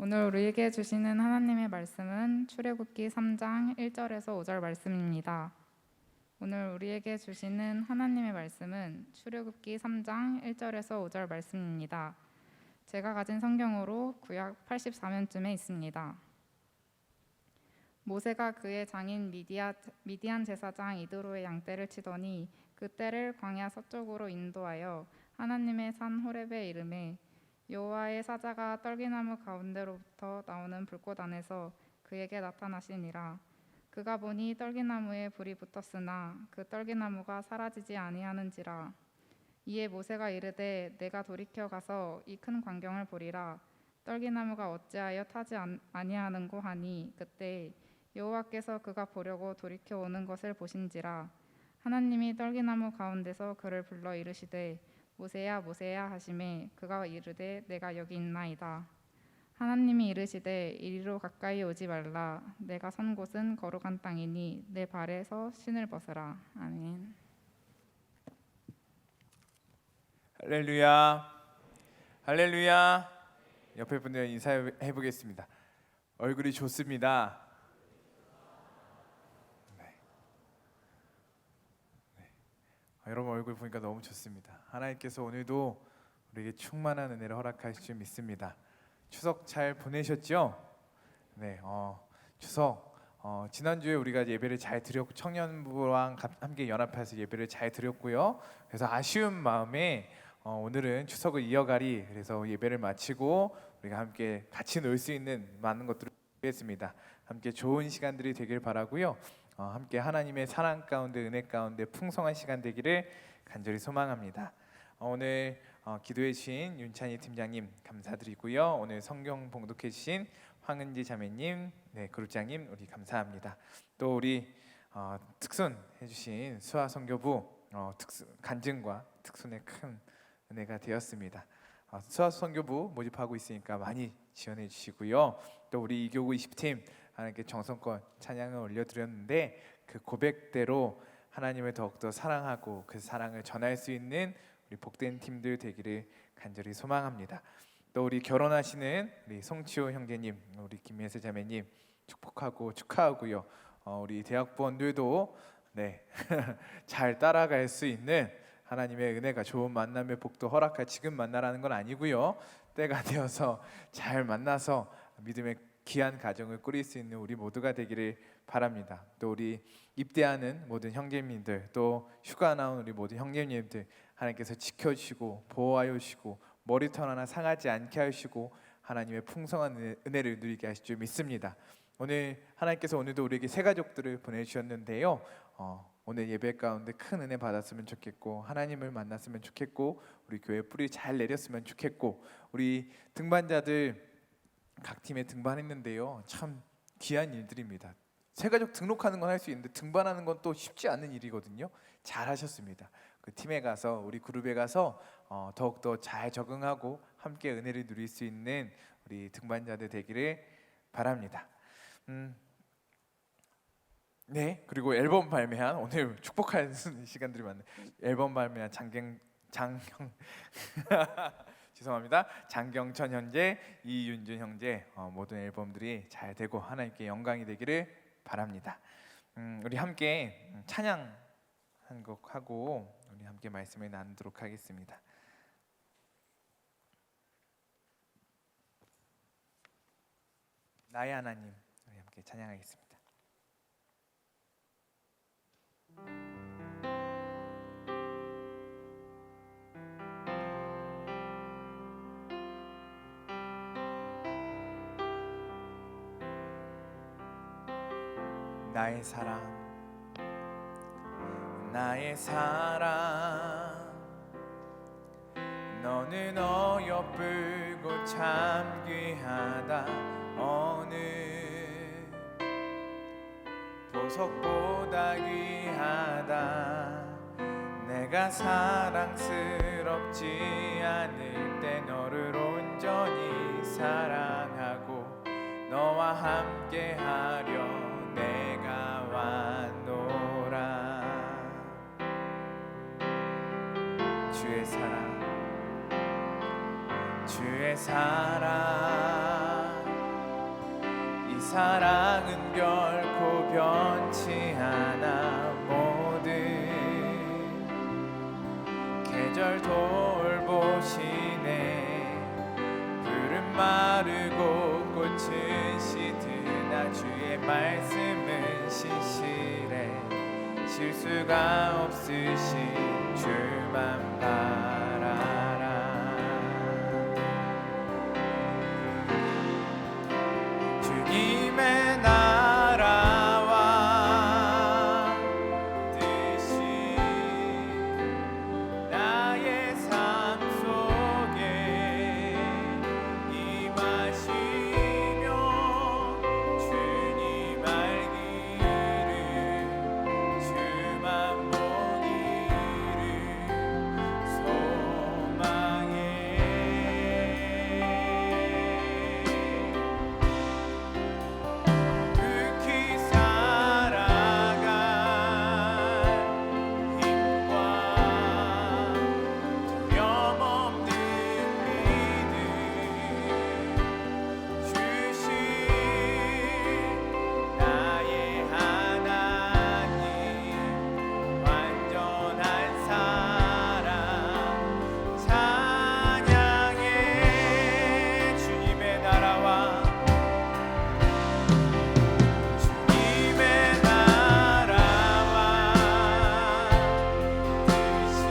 오늘 우리에게 주시는 하나님의 말씀은 출애굽기 3장 1절에서 5절 말씀입니다. 오늘 우리에게 주시는 하나님의 말씀은 출애굽기 3장 1절에서 5절 말씀입니다. 제가 가진 성경으로 구약 84면쯤에 있습니다. 모세가 그의 장인 미디안 제사장 이드로의 양떼를 치더니 그 떼를 광야 서쪽으로 인도하여 하나님의 산 호렙에 이르매 여호와의 사자가 떨기나무 가운데로부터 나오는 불꽃 안에서 그에게 나타나시니라. 그가 보니 떨기나무에 불이 붙었으나 그 떨기나무가 사라지지 아니하는지라. 이에 모세가 이르되 내가 돌이켜 가서 이 큰 광경을 보리라. 떨기나무가 어찌하여 타지 아니하는고 하니 그때 여호와께서 그가 보려고 돌이켜 오는 것을 보신지라. 하나님이 떨기나무 가운데서 그를 불러 이르시되 모세야 모세야 하시매 그가 이르되 내가 여기 있나이다. 하나님이 이르시되 이리로 가까이 오지 말라. 내가 선 곳은 거룩한 땅이니 내 발에서 신을 벗으라. 아멘. 할렐루야, 할렐루야. 옆에 분들 인사해 보겠습니다. 얼굴이 좋습니다. 여러분 얼굴 보니까 너무 좋습니다. 하나님께서 오늘도 우리에게 충만한 은혜를 허락하실 줄 믿습니다. 추석 잘 보내셨죠? 네, 추석 지난주에 우리가 예배를 잘 드렸고 청년부랑 함께 연합해서 예배를 잘 드렸고요. 그래서 아쉬운 마음에 오늘은 추석을 이어가리 그래서 예배를 마치고 우리가 함께 같이 놀 수 있는 많은 것들을 준비했습니다. 함께 좋은 시간들이 되길 바라고요. 함께 하나님의 사랑 가운데 은혜 가운데 풍성한 시간 되기를 간절히 소망합니다. 오늘 기도해 주신 윤찬희 팀장님 감사드리고요. 오늘 성경 봉독해 주신 황은지 자매님, 그룹장님 우리 감사합니다. 또 우리 특순 해주신 수아 선교부 간증과 특순의 큰 은혜가 되었습니다. 수아 선교부 모집하고 있으니까 많이 지원해 주시고요. 또 우리 이교구 20팀 하나님께 정성껏 찬양을 올려드렸는데 그 고백대로 하나님을 더욱더 사랑하고 그 사랑을 전할 수 있는 우리 복된 팀들 되기를 간절히 소망합니다. 또 우리 결혼하시는 우리 송치호 형제님, 우리 김예슬 자매님 축복하고 축하하고요. 우리 대학부원들도 잘 따라갈 수 있는 하나님의 은혜가 좋은 만남의 복도 허락할 지금 만나라는 건 아니고요. 때가 되어서 잘 만나서 믿음의 귀한 가정을 꾸릴 수 있는 우리 모두가 되기를 바랍니다. 또 우리 입대하는 모든 형제님들, 또 휴가 나온 우리 모든 형제님들 하나님께서 지켜주시고 보호하여 주시고 머리털 하나 상하지 않게 하시고 하나님의 풍성한 은혜를 누리게 하실 줄 믿습니다. 오늘 하나님께서 오늘도 우리에게 새 가족들을 보내주셨는데요. 오늘 예배 가운데 큰 은혜 받았으면 좋겠고 하나님을 만났으면 좋겠고 우리 교회 뿌리 잘 내렸으면 좋겠고 우리 등반자들 각 팀에 등반했는데요. 참 귀한 일들입니다. 새 가족 등록하는 건 할 수 있는데 등반하는 건 또 쉽지 않은 일이거든요. 잘하셨습니다. 그 팀에 가서 우리 그룹에 가서 더욱더 잘 적응하고 함께 은혜를 누릴 수 있는 우리 등반자들 되기를 바랍니다. 그리고 앨범 발매한 오늘 축복하는 시간들이 많네. 앨범 발매한 장경 죄송합니다. 장경천 형제, 이윤준 형제 모든 앨범들이 잘 되고 하나님께 영광이 되기를 바랍니다. 우리 함께 찬양 한 곡 하고 우리 함께 말씀을 나누도록 하겠습니다. 나의 하나님 우리 함께 찬양하겠습니다. 나의 사랑 나의 사랑 너는 어여쁘고 참 귀하다 어느 보석보다 귀하다 내가 사랑스럽지 않을 때 너를 온전히 사랑하고 너와 함께하려 내가 왔노라. 주의 사랑 사랑은 결코 변치 않아. 모든 계절 돌보시네. 풀은 마르고 꽃은 시드나 주의 말씀은 신실해. 실수가 없으신 주만 바라라. 주님의 나라와 뜻이 나의 삶 속에 임하시며 주님 알기를 주만 보기를 소망해. 극히 살아갈 힘과 두려움없는 믿음 주신 나의 하나님. 완전한 사랑 찬양해. 주님의 나라와 주님의 나라와 뜻이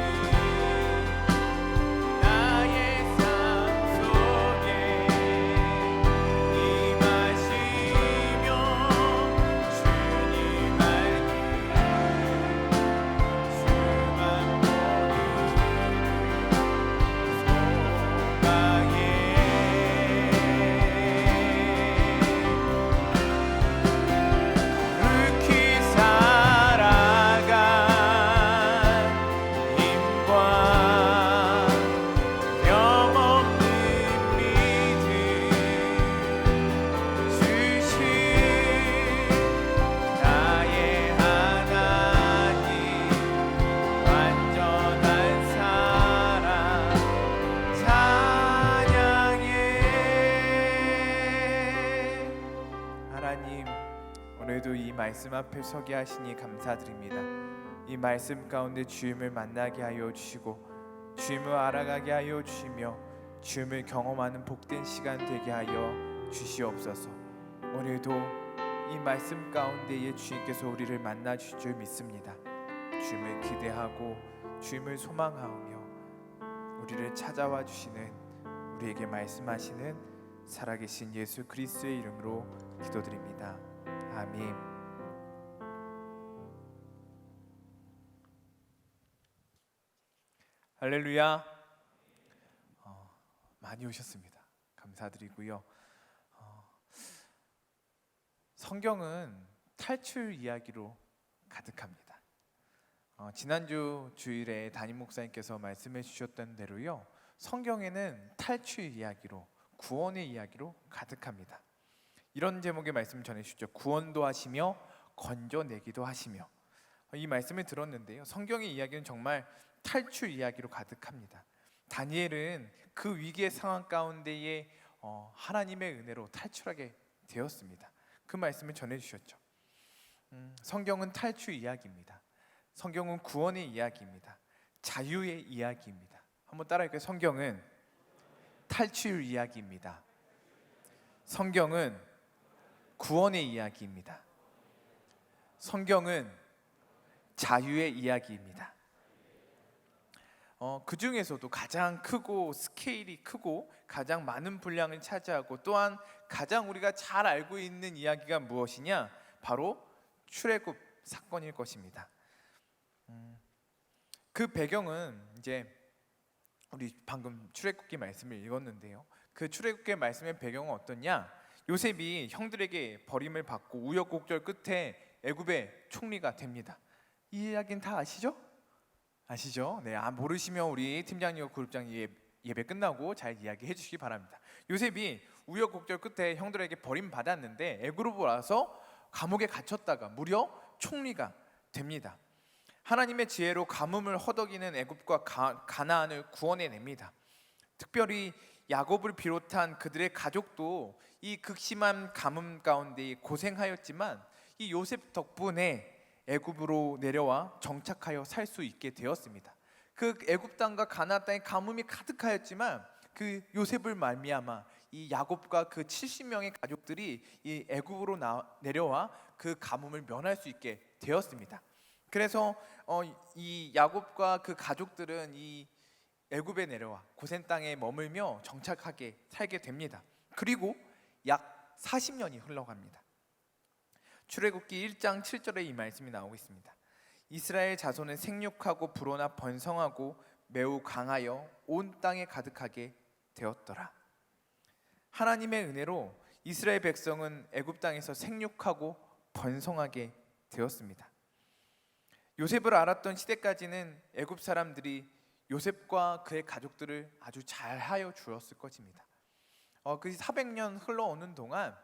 나의 삶 속에 임하시며 주님 알기를 주만 보기를 소망해. 극히 살아갈 힘과 두려움없는 믿음 주신 나의 하나님. 완전한 사랑 찬양해. 하나님, 오늘도 이 말씀 앞에 서게 하시니 감사드립니다. 이 말씀 가운데 주님을 만나게 하여 주시고 주님을 알아가게 하여 주시며 주님을 경험하는 복된 시간 되게 하여 주시옵소서. 오늘도 이 말씀 가운데에 주님께서 우리를 만나 주실 줄 믿습니다. 주님을 기대하고 주님을 소망하며 우리를 찾아와 주시는, 우리에게 말씀하시는 살아계신 예수 그리스도의 이름으로 기도드립니다. 아멘. 할렐루야. 많이 오셨습니다. 감사드리고요. 성경은 탈출 이야기로 가득합니다. 지난주 주일에 담임 목사님께서 말씀해 주셨던 대로요, 성경에는 탈출 이야기로, 구원의 이야기로 가득합니다. 이런 제목의 말씀 전해주셨죠. 구원도 하시며 건져내기도 하시며. 이 말씀을 들었는데요, 성경의 이야기는 정말 탈출 이야기로 가득합니다. 다니엘은 그 위기의 상황 가운데에 하나님의 은혜로 탈출하게 되었습니다. 그 말씀을 전해주셨죠. 성경은 탈출 이야기입니다. 성경은 구원의 이야기입니다. 자유의 이야기입니다. 한번 따라할게요. 성경은 탈출 이야기입니다. 성경은 구원의 이야기입니다. 성경은 자유의 이야기입니다. 그 중에서도 가장 크고 스케일이 크고 가장 많은 분량을 차지하고 또한 가장 우리가 잘 알고 있는 이야기가 무엇이냐? 바로 출애굽 사건일 것입니다. 그 배경은 이제 우리 방금 출애굽기 말씀을 읽었는데요, 그 출애굽기 말씀의 배경은 어떠냐? 요셉이 형들에게 버림을 받고 우여곡절 끝에 애굽의 총리가 됩니다. 이 이야기는 다 아시죠? 아시죠? 네, 모르시면 우리 팀장님과 그룹장 예배 끝나고 잘 이야기해 주시기 바랍니다. 요셉이 우여곡절 끝에 형들에게 버림받았는데 애굽으로 와서 감옥에 갇혔다가 무려 총리가 됩니다. 하나님의 지혜로 가뭄을 허덕이는 애굽과 가나안을 구원해냅니다. 특별히 야곱을 비롯한 그들의 가족도 이 극심한 가뭄 가운데 고생하였지만 이 요셉 덕분에 애굽으로 내려와 정착하여 살 수 있게 되었습니다. 그 애굽 땅과 가나안 땅에 가뭄이 가득하였지만 그 요셉을 말미암아 이 야곱과 그 70명의 가족들이 이 애굽으로 내려와 그 가뭄을 면할 수 있게 되었습니다. 그래서 이 야곱과 그 가족들은 이 애굽에 내려와 고센 땅에 머물며 정착하게 살게 됩니다. 그리고 약 40년이 흘러갑니다. 출애굽기 1장 7절에 이 말씀이 나오고 있습니다. 이스라엘 자손은 생육하고 불어나 번성하고 매우 강하여 온 땅에 가득하게 되었더라. 하나님의 은혜로 이스라엘 백성은 애굽 땅에서 생육하고 번성하게 되었습니다. 요셉을 알았던 시대까지는 애굽 사람들이 요셉과 그의 가족들을 아주 잘하여 주었을 것입니다. 그 400년 흘러오는 동안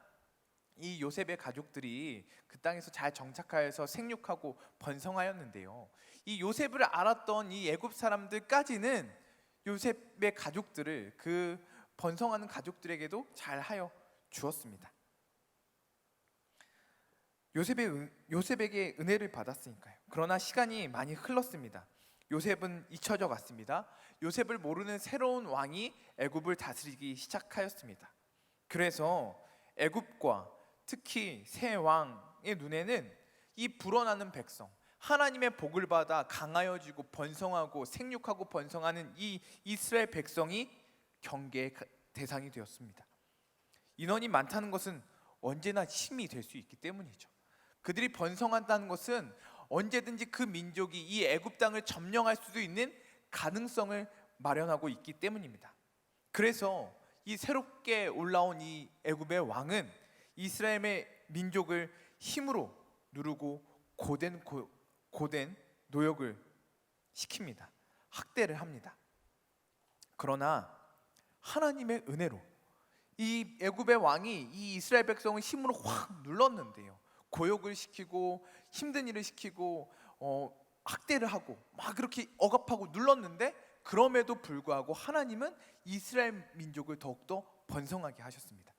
이 요셉의 가족들이 그 땅에서 잘 정착하여서 생육하고 번성하였는데요. 이 요셉을 알았던 이 애굽 사람들까지는 요셉의 가족들을 그 번성하는 가족들에게도 잘하여 주었습니다. 요셉에게 은혜를 받았으니까요. 그러나 시간이 많이 흘렀습니다. 요셉은 잊혀져 갔습니다. 요셉을 모르는 새로운 왕이 애굽을 다스리기 시작하였습니다. 그래서 애굽과 특히 새 왕의 눈에는 이 불어나는 백성, 하나님의 복을 받아 강하여지고 번성하고 생육하고 번성하는 이 이스라엘 백성이 경계의 대상이 되었습니다. 인원이 많다는 것은 언제나 힘이 될 수 있기 때문이죠. 그들이 번성한다는 것은 언제든지 그 민족이 이 애굽 땅을 점령할 수도 있는 가능성을 마련하고 있기 때문입니다. 그래서 이 새롭게 올라온 이 애굽의 왕은 이스라엘의 민족을 힘으로 누르고 고된 노역을 시킵니다. 학대를 합니다. 그러나 하나님의 은혜로 이 애굽의 왕이 이 이스라엘 백성을 힘으로 확 눌렀는데요. 고역을 시키고 힘든 일을 시키고 학대를 하고 막 그렇게 억압하고 눌렀는데 그럼에도 불구하고 하나님은 이스라엘 민족을 더욱더 번성하게 하셨습니다.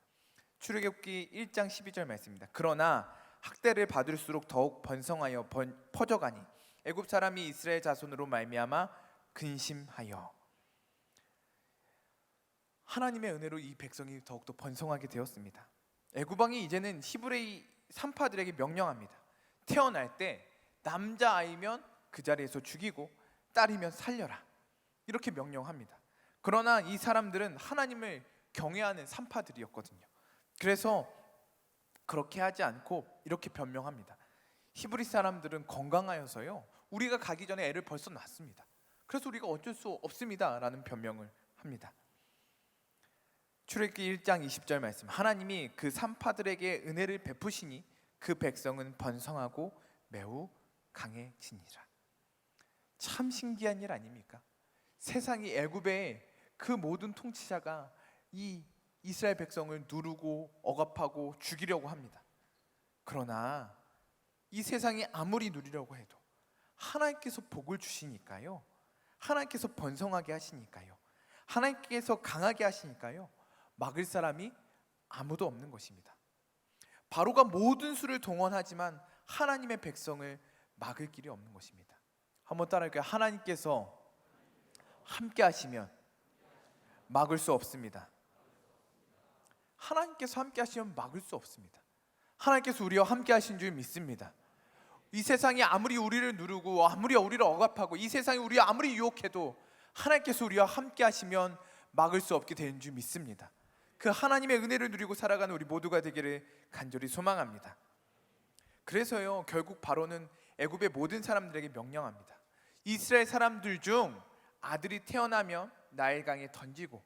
출애굽기 1장 12절 말씀입니다. 그러나 학대를 받을수록 더욱 번성하여 퍼져가니 애굽 사람이 이스라엘 자손으로 말미암아 근심하여. 하나님의 은혜로 이 백성이 더욱더 번성하게 되었습니다. 애굽 왕이 이제는 히브리 산파들에게 명령합니다. 태어날 때 남자아이면 그 자리에서 죽이고 딸이면 살려라, 이렇게 명령합니다. 그러나 이 사람들은 하나님을 경외하는 산파들이었거든요. 그래서 그렇게 하지 않고 이렇게 변명합니다. 히브리 사람들은 건강하여서요, 우리가 가기 전에 애를 벌써 낳습니다. 그래서 우리가 어쩔 수 없습니다 라는 변명을 합니다. 출애굽기 1장 20절 말씀, 하나님이 그 산파들에게 은혜를 베푸시니 그 백성은 번성하고 매우 강해지니라. 참 신기한 일 아닙니까? 세상이 애굽의 그 모든 통치자가 이 이스라엘 백성을 누르고 억압하고 죽이려고 합니다. 그러나 이 세상이 아무리 누리려고 해도 하나님께서 복을 주시니까요, 하나님께서 번성하게 하시니까요, 하나님께서 강하게 하시니까요, 막을 사람이 아무도 없는 것입니다. 바로가 모든 수를 동원하지만 하나님의 백성을 막을 길이 없는 것입니다. 한번 따라할까요? 하나님께서 함께 하시면 막을 수 없습니다. 하나님께서 함께 하시면 막을 수 없습니다. 하나님께서 우리와 함께 하신 줄 믿습니다. 이 세상이 아무리 우리를 누르고 아무리 우리를 억압하고 이 세상이 우리를 아무리 유혹해도 하나님께서 우리와 함께 하시면 막을 수 없게 되는 줄 믿습니다. 그 하나님의 은혜를 누리고 살아가는 우리 모두가 되기를 간절히 소망합니다. 그래서요, 결국 바로는 애굽의 모든 사람들에게 명령합니다. 이스라엘 사람들 중 아들이 태어나면 나일강에 던지고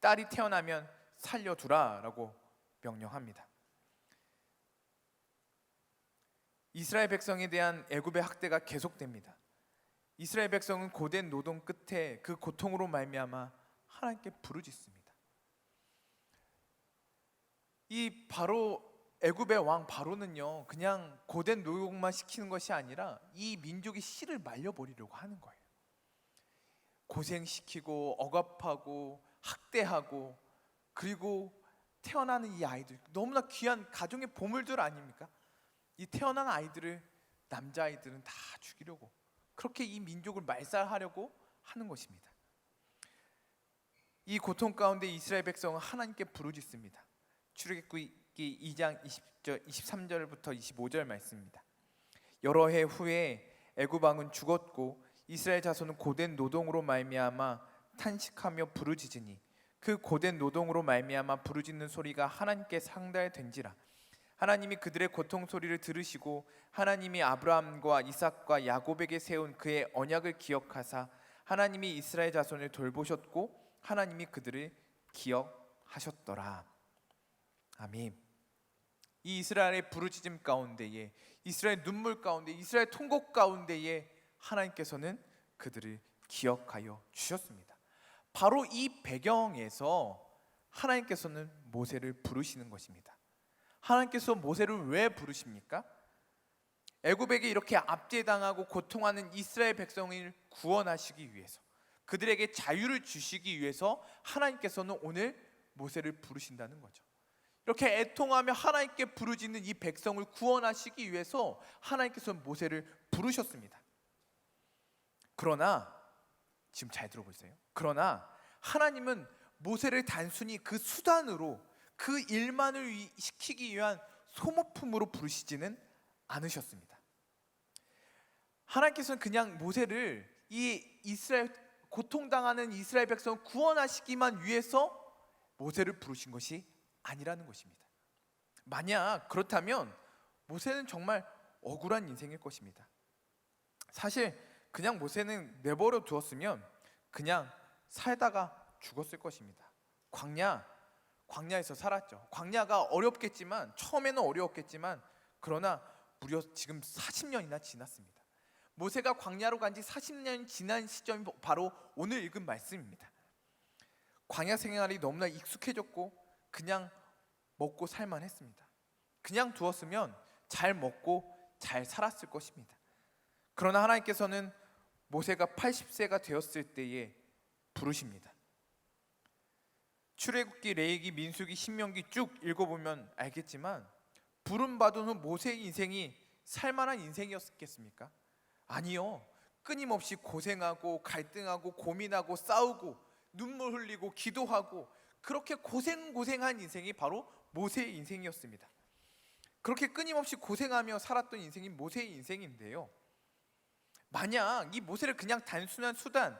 딸이 태어나면 살려두라 라고 명령합니다. 이스라엘 백성에 대한 애굽의 학대가 계속됩니다. 이스라엘 백성은 고된 노동 끝에 그 고통으로 말미암아 하나님께 부르짖습니다. 이 바로 애굽의 왕 바로는요, 그냥 고된 노역만 시키는 것이 아니라 이 민족의 씨를 말려버리려고 하는 거예요. 고생시키고 억압하고 학대하고 그리고 태어나는 이 아이들, 너무나 귀한 가정의 보물들 아닙니까? 이 태어난 아이들을 남자아이들은 다 죽이려고, 그렇게 이 민족을 말살하려고 하는 것입니다. 이 고통 가운데 이스라엘 백성은 하나님께 부르짖습니다. 출애굽기 2장 23절부터 25절 말씀입니다. 여러 해 후에 애굽 왕은 죽었고 이스라엘 자손은 고된 노동으로 말미암아 탄식하며 부르짖으니 그 고된 노동으로 말미암아 부르짖는 소리가 하나님께 상달된지라. 하나님이 그들의 고통 소리를 들으시고 하나님이 아브라함과 이삭과 야곱에게 세운 그의 언약을 기억하사 하나님이 이스라엘 자손을 돌보셨고 하나님이 그들을 기억하셨더라. 아멘. 이 이스라엘의 부르짖음 가운데에, 이스라엘 눈물 가운데, 이스라엘 통곡 가운데에 하나님께서는 그들을 기억하여 주셨습니다. 바로 이 배경에서 하나님께서는 모세를 부르시는 것입니다. 하나님께서 모세를 왜 부르십니까? 애굽에게 이렇게 압제당하고 고통하는 이스라엘 백성을 구원하시기 위해서, 그들에게 자유를 주시기 위해서 하나님께서는 오늘 모세를 부르신다는 거죠. 이렇게 애통하며 하나님께 부르짖는 이 백성을 구원하시기 위해서 하나님께서는 모세를 부르셨습니다. 그러나 지금 잘 들어보세요. 그러나 하나님은 모세를 단순히 그 수단으로, 그 일만을 시키기 위한 소모품으로 부르시지는 않으셨습니다. 하나님께서는 그냥 모세를 이 이스라엘 고통당하는 이스라엘 백성을 구원하시기만 위해서 모세를 부르신 것이 아니라는 것입니다. 만약 그렇다면 모세는 정말 억울한 인생일 것입니다. 사실 그냥 모세는 내버려 두었으면 그냥 살다가 죽었을 것입니다. 광야에서 살았죠. 광야가 어렵겠지만, 처음에는 어려웠겠지만, 그러나 무려 지금 40년이나 지났습니다. 모세가 광야로 간 지 40년이 지난 시점이 바로 오늘 읽은 말씀입니다. 광야 생활이 너무나 익숙해졌고 그냥 먹고 살만 했습니다. 그냥 두었으면 잘 먹고 잘 살았을 것입니다. 그러나 하나님께서는 모세가 80세가 되었을 때에 부르십니다. 출애굽기, 레위기, 민수기, 신명기 쭉 읽어보면 알겠지만 부름받은 후 모세의 인생이 살만한 인생이었겠습니까? 아니요. 끊임없이 고생하고 갈등하고 고민하고 싸우고 눈물 흘리고 기도하고 그렇게 고생한 인생이 바로 모세의 인생이었습니다. 그렇게 끊임없이 고생하며 살았던 인생이 모세의 인생인데요, 만약 이 모세를 그냥 단순한 수단,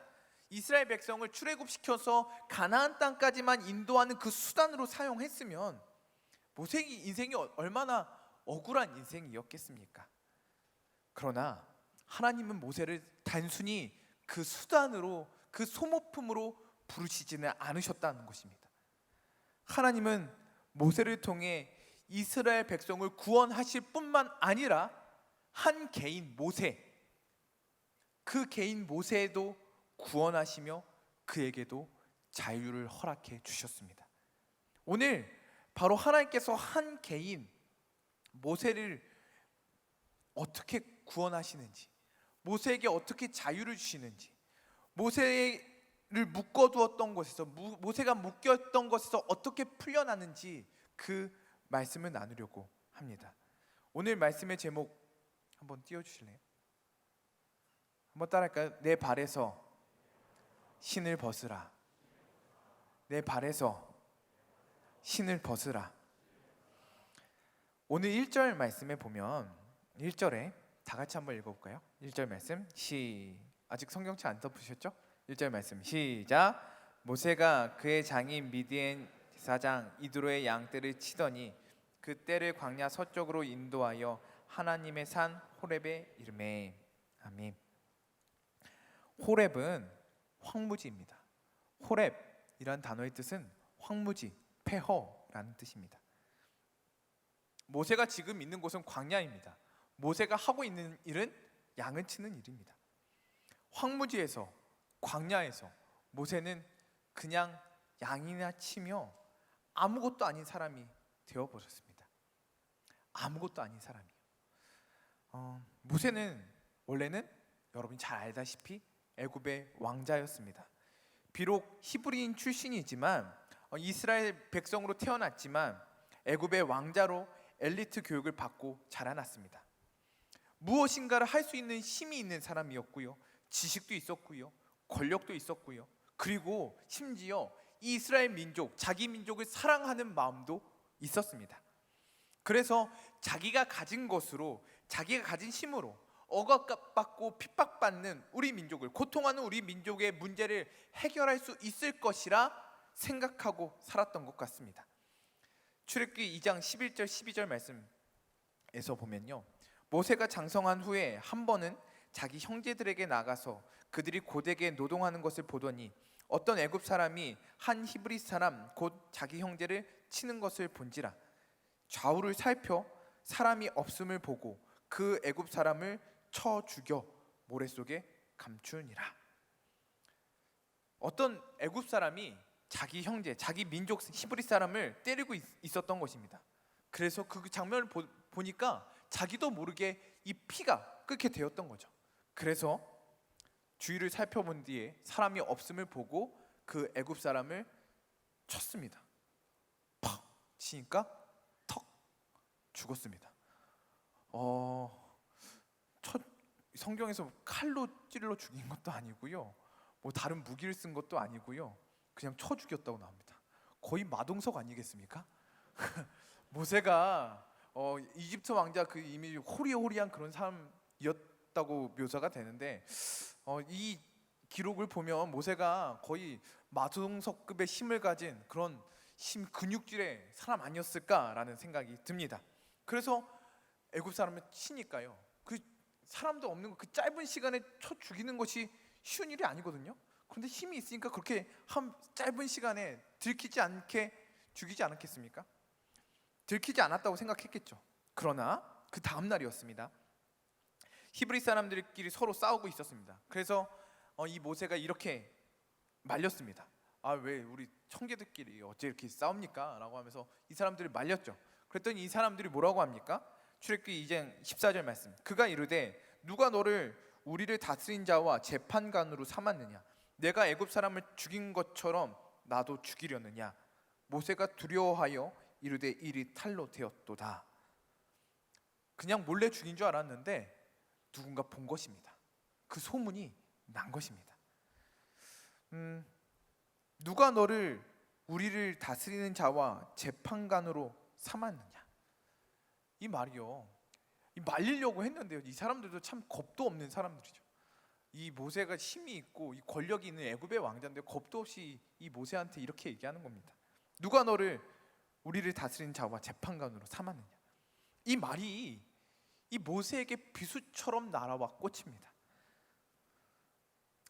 이스라엘 백성을 출애굽시켜서 가나안 땅까지만 인도하는 그 수단으로 사용했으면 모세의 인생이 얼마나 억울한 인생이었겠습니까? 그러나 하나님은 모세를 단순히 그 수단으로, 그 소모품으로 부르시지는 않으셨다는 것입니다. 하나님은 모세를 통해 이스라엘 백성을 구원하실 뿐만 아니라 한 개인 모세, 그 개인 모세도 구원하시며 그에게도 자유를 허락해 주셨습니다. 오늘 바로 하나님께서 한 개인 모세를 어떻게 구원하시는지, 모세에게 어떻게 자유를 주시는지, 모세를 묶어두었던 것에서, 모세가 묶였던 것에서 어떻게 풀려나는지 그 말씀을 나누려고 합니다. 오늘 말씀의 제목 한번 띄워주실래요? 한번 따라할까요? 내 발에서 신을 벗으라. 내 발에서 신을 벗으라. 오늘 1절 말씀에 보면 1절에 다 같이 한번 읽어볼까요? 1절 말씀 아직 성경책 안 덮으셨죠? 1절 말씀 시작. 모세가 그의 장인 미디안 사장 이드로의 양떼를 치더니 그 떼를 광야 서쪽으로 인도하여 하나님의 산 호렙에 이르매. 아멘. 호렙은 황무지입니다. 호렙이란 단어의 뜻은 황무지, 폐허라는 뜻입니다. 모세가 지금 있는 곳은 광야입니다. 모세가 하고 있는 일은 양을 치는 일입니다. 황무지에서, 광야에서 모세는 그냥 양이나 치며 아무것도 아닌 사람이 되어버렸습니다. 아무것도 아닌 사람이요. 모세는 원래는 여러분이 잘 알다시피 애굽의 왕자였습니다. 비록 히브리인 출신이지만 이스라엘 백성으로 태어났지만 애굽의 왕자로 엘리트 교육을 받고 자라났습니다. 무엇인가를 할 수 있는 힘이 있는 사람이었고요, 지식도 있었고요, 권력도 있었고요, 그리고 심지어 이 이스라엘 민족, 자기 민족을 사랑하는 마음도 있었습니다. 그래서 자기가 가진 것으로, 자기가 가진 힘으로 억압받고 핍박받는 우리 민족을, 고통하는 우리 민족의 문제를 해결할 수 있을 것이라 생각하고 살았던 것 같습니다. 출애굽기 2장 11절 12절 말씀에서 보면요, 모세가 장성한 후에 한 번은 자기 형제들에게 나가서 그들이 고되게 노동하는 것을 보더니 어떤 애굽 사람이 한 히브리 사람 곧 자기 형제를 치는 것을 본지라. 좌우를 살펴 사람이 없음을 보고 그 애굽 사람을 쳐 죽여 모래 속에 감추니라. 어떤 애굽 사람이 자기 형제, 자기 민족 히브리 사람을 때리고 있었던 것입니다. 그래서 그 장면을 보니까 자기도 모르게 이 피가 끓게 되었던 거죠. 그래서 주위를 살펴본 뒤에 사람이 없음을 보고 그 애굽 사람을 쳤습니다. 팍 치니까 턱 죽었습니다. 성경에서 칼로 찔러 죽인 것도 아니고요, 뭐 다른 무기를 쓴 것도 아니고요, 그냥 쳐 죽였다고 나옵니다. 거의 마동석 아니겠습니까? 모세가 이집트 왕자 그 이미 호리호리한 그런 사람이었다고 묘사가 되는데, 이 기록을 보면 모세가 거의 마동석급의 힘을 가진 그런 근육질의 사람 아니었을까라는 생각이 듭니다. 그래서 애굽 사람을 치니까요, 그 사람도 없는 그 짧은 시간에 쳐 죽이는 것이 쉬운 일이 아니거든요. 그런데 힘이 있으니까 그렇게 한 짧은 시간에 들키지 않게 죽이지 않았겠습니까? 들키지 않았다고 생각했겠죠. 그러나 그 다음 날이었습니다. 히브리 사람들끼리 서로 싸우고 있었습니다. 그래서 이 모세가 이렇게 말렸습니다. 왜 우리 형제들끼리 어째 이렇게 싸웁니까? 라고 하면서 이 사람들을 말렸죠. 그랬더니 이 사람들이 뭐라고 합니까? 출애굽기 2장 14절 말씀. 그가 이르되 누가 너를 우리를 다스린 자와 재판관으로 삼았느냐? 내가 애굽 사람을 죽인 것처럼 나도 죽이려느냐? 모세가 두려워하여 이르되 일이 탈로 되었도다. 그냥 몰래 죽인 줄 알았는데 누군가 본 것입니다. 그 소문이 난 것입니다. 누가 너를 우리를 다스리는 자와 재판관으로 삼았느냐? 이 말이요, 말리려고 했는데요, 이 사람들도 참 겁도 없는 사람들이죠. 이 모세가 힘이 있고 이 권력이 있는 애굽의 왕자인데 겁도 없이 이 모세한테 이렇게 얘기하는 겁니다. 누가 너를 우리를 다스리는 자와 재판관으로 삼았느냐? 이 말이 이 모세에게 비수처럼 날아와 꽂힙니다.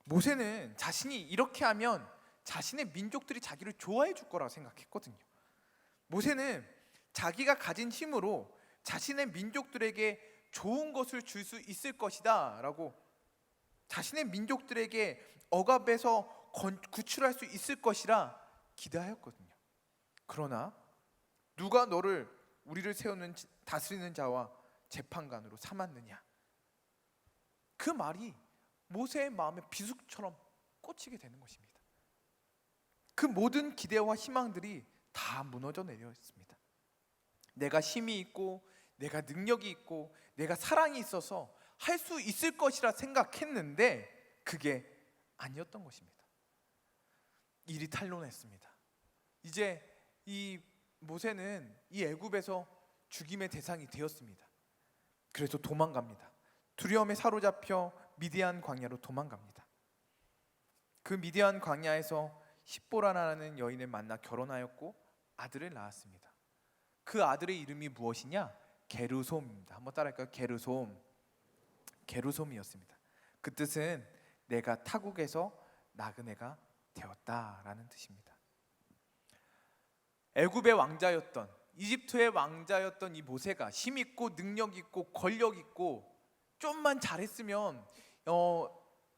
모세는 자신이 이렇게 하면 자신의 민족들이 자기를 좋아해 줄 거라고 생각했거든요. 모세는 자기가 가진 힘으로 자신의 민족들에게 좋은 것을 줄 수 있을 것이다 라고, 자신의 민족들에게 억압에서 구출할 수 있을 것이라 기대하였거든요. 그러나 누가 너를 우리를 세우는 다스리는 자와 재판관으로 삼았느냐? 그 말이 모세의 마음에 비수처럼 꽂히게 되는 것입니다. 그 모든 기대와 희망들이 다 무너져 내렸습니다. 내가 힘이 있고 내가 능력이 있고 내가 사랑이 있어서 할 수 있을 것이라 생각했는데 그게 아니었던 것입니다. 일이 탄로냈습니다. 이제 이 모세는 이 애굽에서 죽임의 대상이 되었습니다. 그래서 도망갑니다. 두려움에 사로잡혀 미디안 광야로 도망갑니다. 그 미디안 광야에서 십보라라는 여인을 만나 결혼하였고 아들을 낳았습니다. 그 아들의 이름이 무엇이냐? 게르솜입니다. 한번 따라할까요? 게르솜이었습니다. 그 뜻은 내가 타국에서 나그네가 되었다라는 뜻입니다. 애굽의 왕자였던, 이집트의 왕자였던 이 모세가 힘 있고 능력 있고 권력 있고 좀만 잘했으면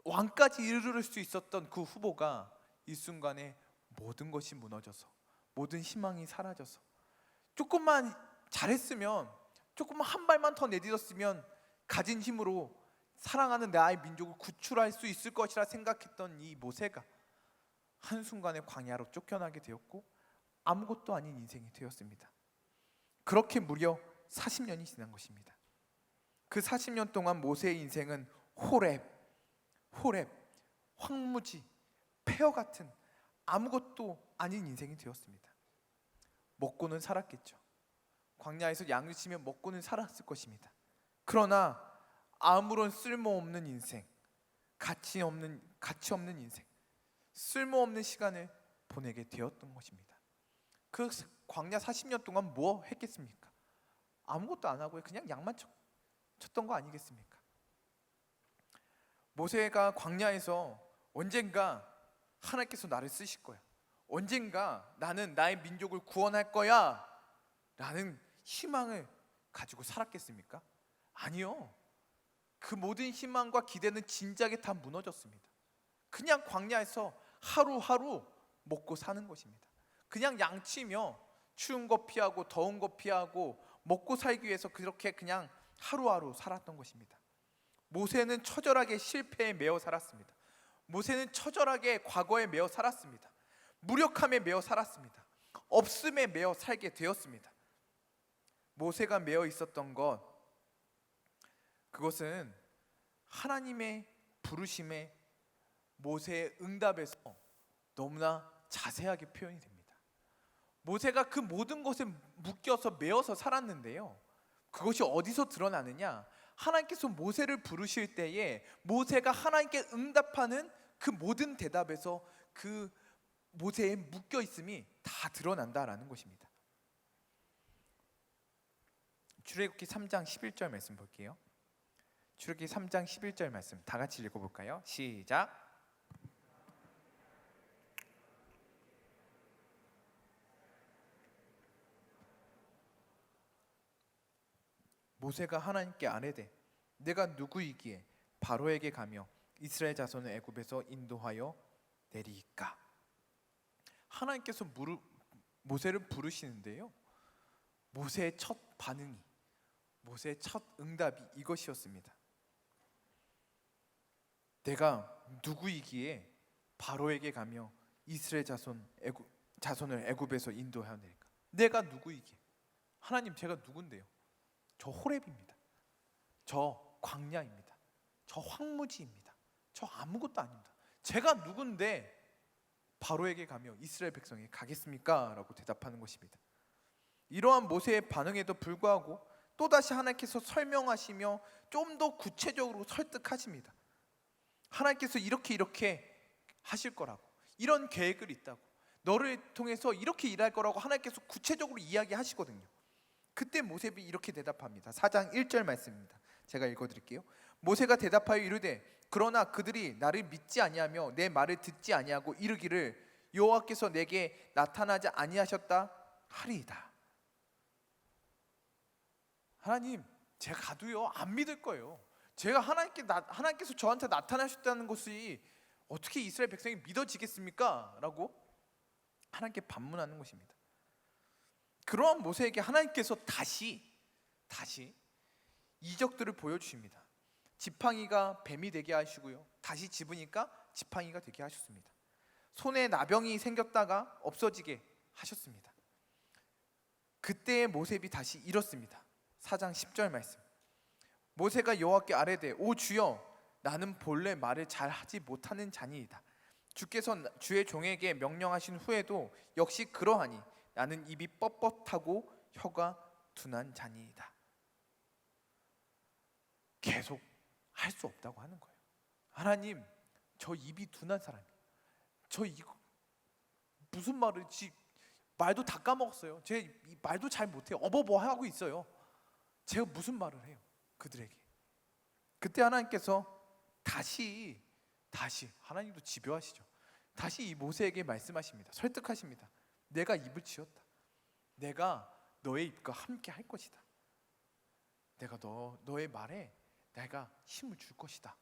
왕까지 이르를 수 있었던 그 후보가 이 순간에 모든 것이 무너져서 모든 희망이 사라져서 조금만 잘했으면, 조금만 한 발만 더 내딛었으면 가진 힘으로 사랑하는 나의 민족을 구출할 수 있을 것이라 생각했던 이 모세가 한순간에 광야로 쫓겨나게 되었고 아무것도 아닌 인생이 되었습니다. 그렇게 무려 40년이 지난 것입니다. 그 40년 동안 모세의 인생은 호렙, 황무지, 폐허 같은 아무것도 아닌 인생이 되었습니다. 먹고는 살았겠죠. 광야에서 양을 치며 먹고는 살았을 것입니다. 그러나 아무런 쓸모없는 인생, 가치 없는 인생, 쓸모없는 시간을 보내게 되었던 것입니다. 그 광야 40년 동안 뭐 했겠습니까? 아무것도 안 하고 그냥 양만 쳤던 거 아니겠습니까? 모세가 광야에서 언젠가 하나님께서 나를 쓰실 거야, 언젠가 나는 나의 민족을 구원할 거야 라는 희망을 가지고 살았겠습니까? 아니요. 그 모든 희망과 기대는 진작에 다 무너졌습니다. 그냥 광야에서 하루하루 먹고 사는 것입니다. 그냥 양치며 추운 거 피하고 더운 거 피하고 먹고 살기 위해서 그렇게 그냥 하루하루 살았던 것입니다. 모세는 처절하게 실패에 매여 살았습니다. 모세는 처절하게 과거에 매여 살았습니다. 무력함에 매여 살았습니다. 없음에 매여 살게 되었습니다. 모세가 매여 있었던 그것은 하나님의 부르심에 모세의 응답에서 너무나 자세하게 표현이 됩니다. 모세가 그 모든 것에 묶여서 매여서 살았는데요, 그것이 어디서 드러나느냐? 하나님께서 모세를 부르실 때에 모세가 하나님께 응답하는 그 모든 대답에서 그 모세의 묶여 있음이 다 드러난다라는 것입니다. 출애굽기 3장 11절 말씀 볼게요. 출애굽기 3장 11절 말씀 다 같이 읽어볼까요? 시작. 모세가 하나님께 아뢰되 내가 누구이기에 바로에게 가며 이스라엘 자손을 애굽에서 인도하여 내리이까? 하나님께서 모세를 부르시는데요, 모세의 첫 반응이, 모세의 첫 응답이 이것이었습니다. 내가 누구이기에 바로에게 가며 이스라엘 자손을 애굽에서 인도하여 내리까? 내가 누구이기에? 하나님, 제가 누군데요? 저 호렙입니다. 저 광야입니다. 저 황무지입니다. 저 아무것도 아닙니다. 제가 누군데 바로에게 가며 이스라엘 백성에게 가겠습니까? 라고 대답하는 것입니다. 이러한 모세의 반응에도 불구하고 또다시 하나님께서 설명하시며 좀 더 구체적으로 설득하십니다. 하나님께서 이렇게 하실 거라고, 이런 계획을 있다고, 너를 통해서 이렇게 일할 거라고 하나님께서 구체적으로 이야기하시거든요. 그때 모세가 이렇게 대답합니다. 4장 1절 말씀입니다. 제가 읽어드릴게요. 모세가 대답하여 이르되 그러나 그들이 나를 믿지 아니하며 내 말을 듣지 아니하고 이르기를 여호와께서 내게 나타나지 아니하셨다 하리이다. 하나님, 제가 가도요 안 믿을 거예요. 제가 하나님께서 저한테 나타나셨다는 것이 어떻게 이스라엘 백성이 믿어지겠습니까? 라고 하나님께 반문하는 것입니다. 그러한 모세에게 하나님께서 다시 이적들을 보여주십니다. 지팡이가 뱀이 되게 하시고요, 다시 집으니까 지팡이가 되게 하셨습니다. 손에 나병이 생겼다가 없어지게 하셨습니다. 그때의 모세가 다시 이렇습니다. 4장 10절 말씀. 모세가 여호와께 아뢰되 오 주여, 나는 본래 말을 잘 하지 못하는 자니이다. 주께서 주의 종에게 명령하신 후에도 역시 그러하니 나는 입이 뻣뻣하고 혀가 둔한 자니이다. 계속 할 수 없다고 하는 거예요. 하나님, 저 입이 둔한 사람이에요. 저 이거 무슨 말도 다 까먹었어요. 제 말도 잘 못해요. 어버버 하고 있어요. 제가 무슨 말을 해요 그들에게? 그때 하나님께서 다시 하나님도 집요하시죠. 다시 이 모세에게 말씀하십니다. 설득하십니다. 내가 입을 지었다. 내가 너의 입과 함께 할 것이다. 내가 너의 말에 내가 힘을 줄 것이다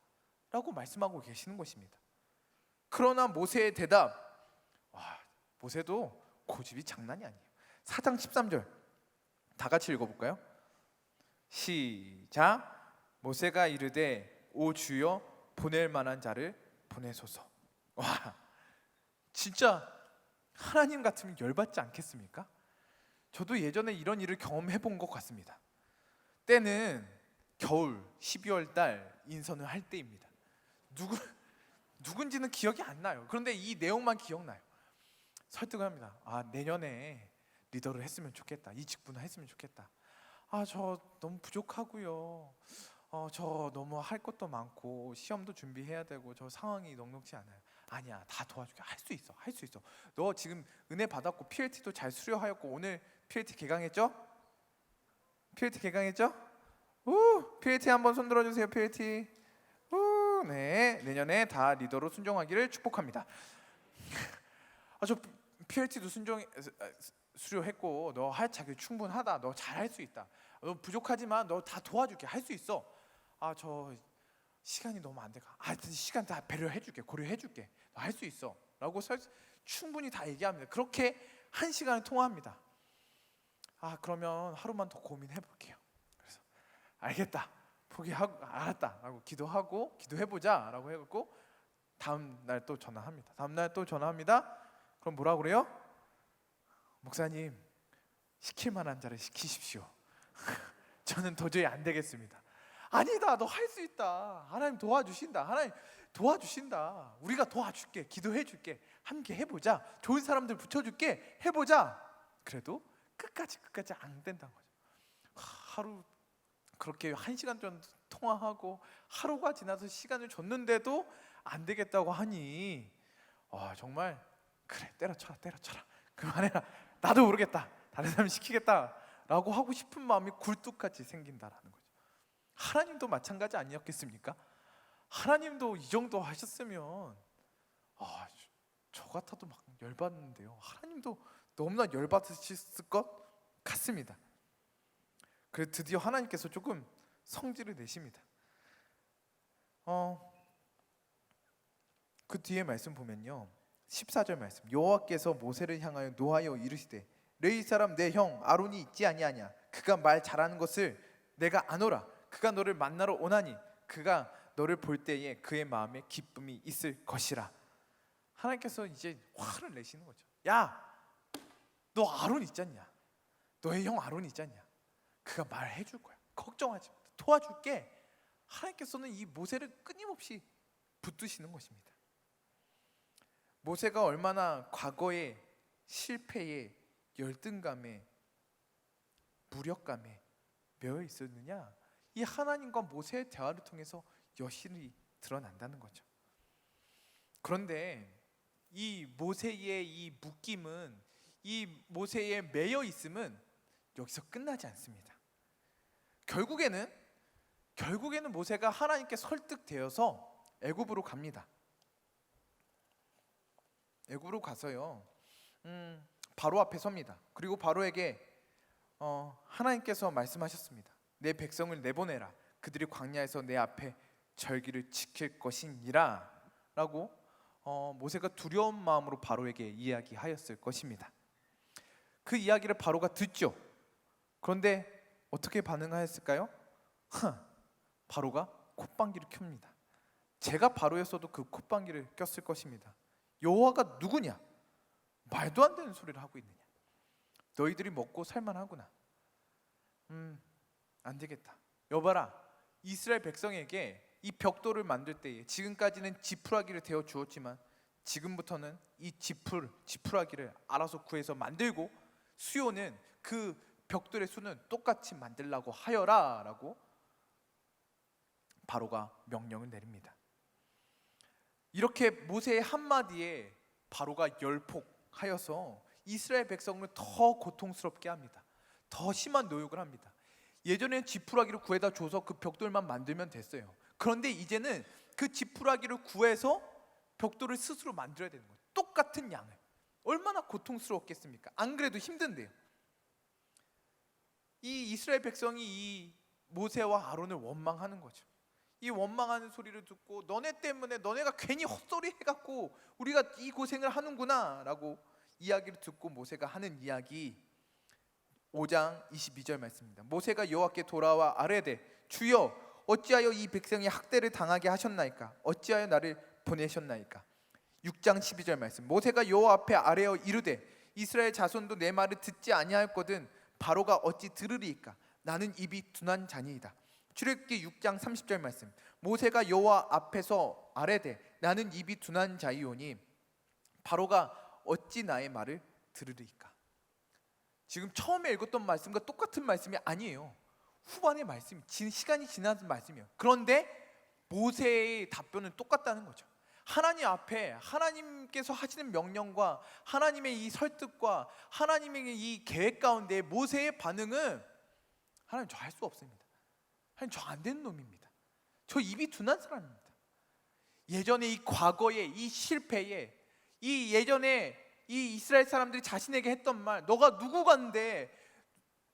라고 말씀하고 계시는 것입니다. 그러나 모세의 대답, 모세도 고집이 장난이 아니에요. 4장 13절 다 같이 읽어볼까요? 시작. 모세가 이르되 오 주여, 보낼 만한 자를 보내소서. 와, 진짜 하나님 같으면 열받지 않겠습니까? 저도 예전에 이런 일을 경험해 본 것 같습니다. 때는 겨울 12월 달 인선을 할 때입니다. 누군지는 기억이 안 나요. 그런데 이 내용만 기억나요. 설득을 합니다. 내년에 리더를 했으면 좋겠다. 이 직분을 했으면 좋겠다. 저 너무 부족하고요. 저 너무 할 것도 많고 시험도 준비해야 되고 저 상황이 녹록지 않아요. 아니야, 다 도와줄게. 할 수 있어, 할 수 있어. 너 지금 은혜 받았고 PLT도 잘 수료하였고 오늘 PLT 개강했죠? PLT 개강했죠? PLT 한번 손 들어주세요. PLT. 네, 내년에 다 리더로 순종하기를 축복합니다. 저 PLT도 수료했고 너 할 자격 충분하다. 너 잘할 수 있다. 너 부족하지만 너 다 도와줄게. 할 수 있어. 저 시간이 너무 안 돼가. 시간 다 배려해줄게. 고려해줄게. 너 할 수 있어. 라고 충분히 다 얘기합니다. 그렇게 1시간을 통화합니다. 그러면 하루만 더 고민해볼게요. 그래서 알겠다. 포기하고 알았다. 라고 기도하고 기도해보자. 라고 해갖고 다음날 또 전화합니다. 다음날 또 전화합니다. 그럼 뭐라 그래요? 목사님, 시킬 만한 자를 시키십시오. 저는 도저히 안 되겠습니다. 아니다, 너 할 수 있다. 하나님 도와주신다. 하나님 도와주신다. 우리가 도와줄게. 기도해줄게. 함께 해보자. 좋은 사람들 붙여줄게. 해보자. 그래도 끝까지 안 된다는 거죠. 하루 그렇게 1시간 정도 통화하고 하루가 지나서 시간을 줬는데도 안 되겠다고 하니 정말 그래, 때려쳐라. 그만해라. 나도 모르겠다. 다른 사람 시키겠다라고 하고 싶은 마음이 굴뚝같이 생긴다라는 거죠. 하나님도 마찬가지 아니었겠습니까? 하나님도 이 정도 하셨으면 저 같아도 막 열받는데요. 하나님도 너무나 열받으셨을 것 같습니다. 그래서 드디어 하나님께서 조금 성질을 내십니다. 그 뒤에 말씀 보면요, 14절 말씀. 여호와께서 모세를 향하여 노하여 이르시되 레위 사람 내 형 아론이 있지 아니하냐. 그가 말 잘하는 것을 내가 아노라. 그가 너를 만나러 오나니 그가 너를 볼 때에 그의 마음에 기쁨이 있을 것이라. 하나님께서 이제 화를 내시는 거죠. 야, 너 아론 있지 않냐? 너의 형 아론 있지 않냐? 그가 말해줄 거야. 걱정하지 마. 도와줄게. 하나님께서는 이 모세를 끊임없이 붙드시는 것입니다. 모세가 얼마나 과거의 실패에 열등감에 무력감에 매여 있었느냐, 이 하나님과 모세의 대화를 통해서 여실히 드러난다는 거죠. 그런데 이 모세의 이 묶임은, 이 모세의 매여 있음은 여기서 끝나지 않습니다. 결국에는 모세가 하나님께 설득되어서 애굽으로 갑니다. 애굽으로 가서요, 바로 앞에 섭니다. 그리고 바로에게 하나님께서 말씀하셨습니다. 내 백성을 내보내라. 그들이 광야에서 내 앞에 절기를 지킬 것이니라 라고 모세가 두려운 마음으로 바로에게 이야기하였을 것입니다. 그 이야기를 바로가 듣죠. 그런데 어떻게 반응하였을까요? 바로가 콧방귀를 켭니다. 제가 바로였어도 그 콧방귀를 꼈을 것입니다. 여호와가 누구냐? 말도 안 되는 소리를 하고 있느냐? 너희들이 먹고 살만하구나. 안 되겠다. 여봐라, 이스라엘 백성에게 이 벽돌을 만들 때에 지금까지는 지푸라기를 대어 주었지만 지금부터는 이 지푸라기를 알아서 구해서 만들고 수요는 그 벽돌의 수는 똑같이 만들라고 하여라 라고 바로가 명령을 내립니다. 이렇게 모세의 한마디에 바로가 열폭하여서 이스라엘 백성을 더 고통스럽게 합니다. 더 심한 노역을 합니다. 예전에는 지푸라기를 구해다 줘서 그 벽돌만 만들면 됐어요. 그런데 이제는 그 지푸라기를 구해서 벽돌을 스스로 만들어야 되는 거예요. 똑같은 양을. 얼마나 고통스러웠겠습니까? 안 그래도 힘든데요. 이 이스라엘 백성이 이 모세와 아론을 원망하는 거죠. 이 원망하는 소리를 듣고 너네 때문에, 너네가 괜히 헛소리 해갖고 우리가 이 고생을 하는구나 라고 이야기를 듣고 모세가 하는 이야기, 5장 22절 말씀입니다. 모세가 여호와께 돌아와 아뢰되 주여 어찌하여 이 백성이 학대를 당하게 하셨나이까? 어찌하여 나를 보내셨나이까? 6장 12절 말씀. 모세가 여호와 앞에 아뢰어 이르되 이스라엘 자손도 내 말을 듣지 아니하였거든 바로가 어찌 들으리이까? 나는 입이 둔한 자니이다. 출애굽기 6장 30절 말씀. 모세가 여호와 앞에서 아뢰되 나는 입이 둔한 자이오니 바로가 어찌 나의 말을 들으리이까? 지금 처음에 읽었던 말씀과 똑같은 말씀이 아니에요. 후반의 말씀, 시간이 지난 말씀이에요. 그런데 모세의 답변은 똑같다는 거죠. 하나님 앞에 하나님께서 하시는 명령과 하나님의 이 설득과 하나님의 이 계획 가운데 모세의 반응은 하나님 저 할 수 없습니다. 하나님 저 안 되는 놈입니다. 저 입이 둔한 사람입니다. 예전에 이 과거에 이 실패에 이 예전에 이 이스라엘 사람들이 자신에게 했던 말, 너가 누구간데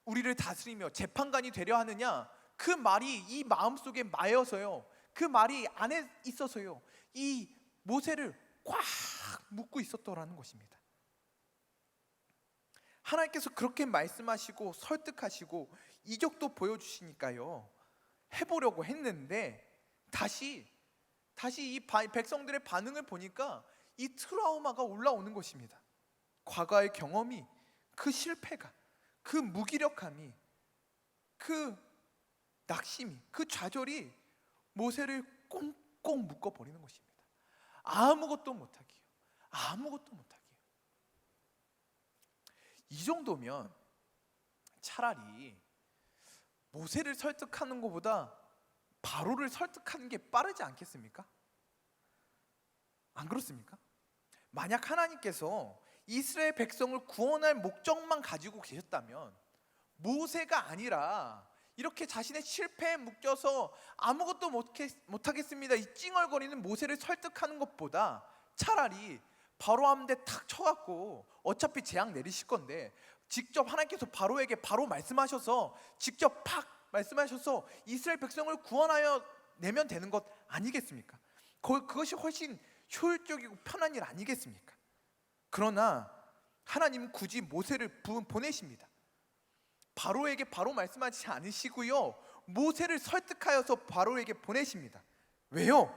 우리를 다스리며 재판관이 되려 하느냐, 그 말이 이 마음속에 마여서요, 그 말이 안에 있어서요 이 모세를 꽉 묶고 있었더라는 것입니다. 하나님께서 그렇게 말씀하시고 설득하시고 이적도 보여주시니까요 해보려고 했는데 다시 이 백성들의 반응을 보니까 이 트라우마가 올라오는 것입니다. 과거의 경험이, 그 실패가, 그 무기력함이, 그 낙심이, 그 좌절이 모세를 꽁꽁 묶어버리는 것입니다. 아무것도 못하기요. 아무것도 못하기요. 이 정도면 차라리 모세를 설득하는 것보다 바로를 설득하는 게 빠르지 않겠습니까? 안 그렇습니까? 만약 하나님께서 이스라엘 백성을 구원할 목적만 가지고 계셨다면 모세가 아니라 이렇게 자신의 실패에 묶여서 아무것도 못하겠습니다 이 찡얼거리는 모세를 설득하는 것보다 차라리 바로 함대 탁 쳐갖고 어차피 재앙 내리실 건데 직접 하나님께서 바로에게 바로 말씀하셔서 직접 팍 말씀하셔서 이스라엘 백성을 구원하여 내면 되는 것 아니겠습니까? 그것이 훨씬 효율적이고 편한 일 아니겠습니까? 그러나 하나님은 굳이 모세를 보내십니다. 바로에게 바로 말씀하지 않으시고요 모세를 설득하여서 바로에게 보내십니다. 왜요?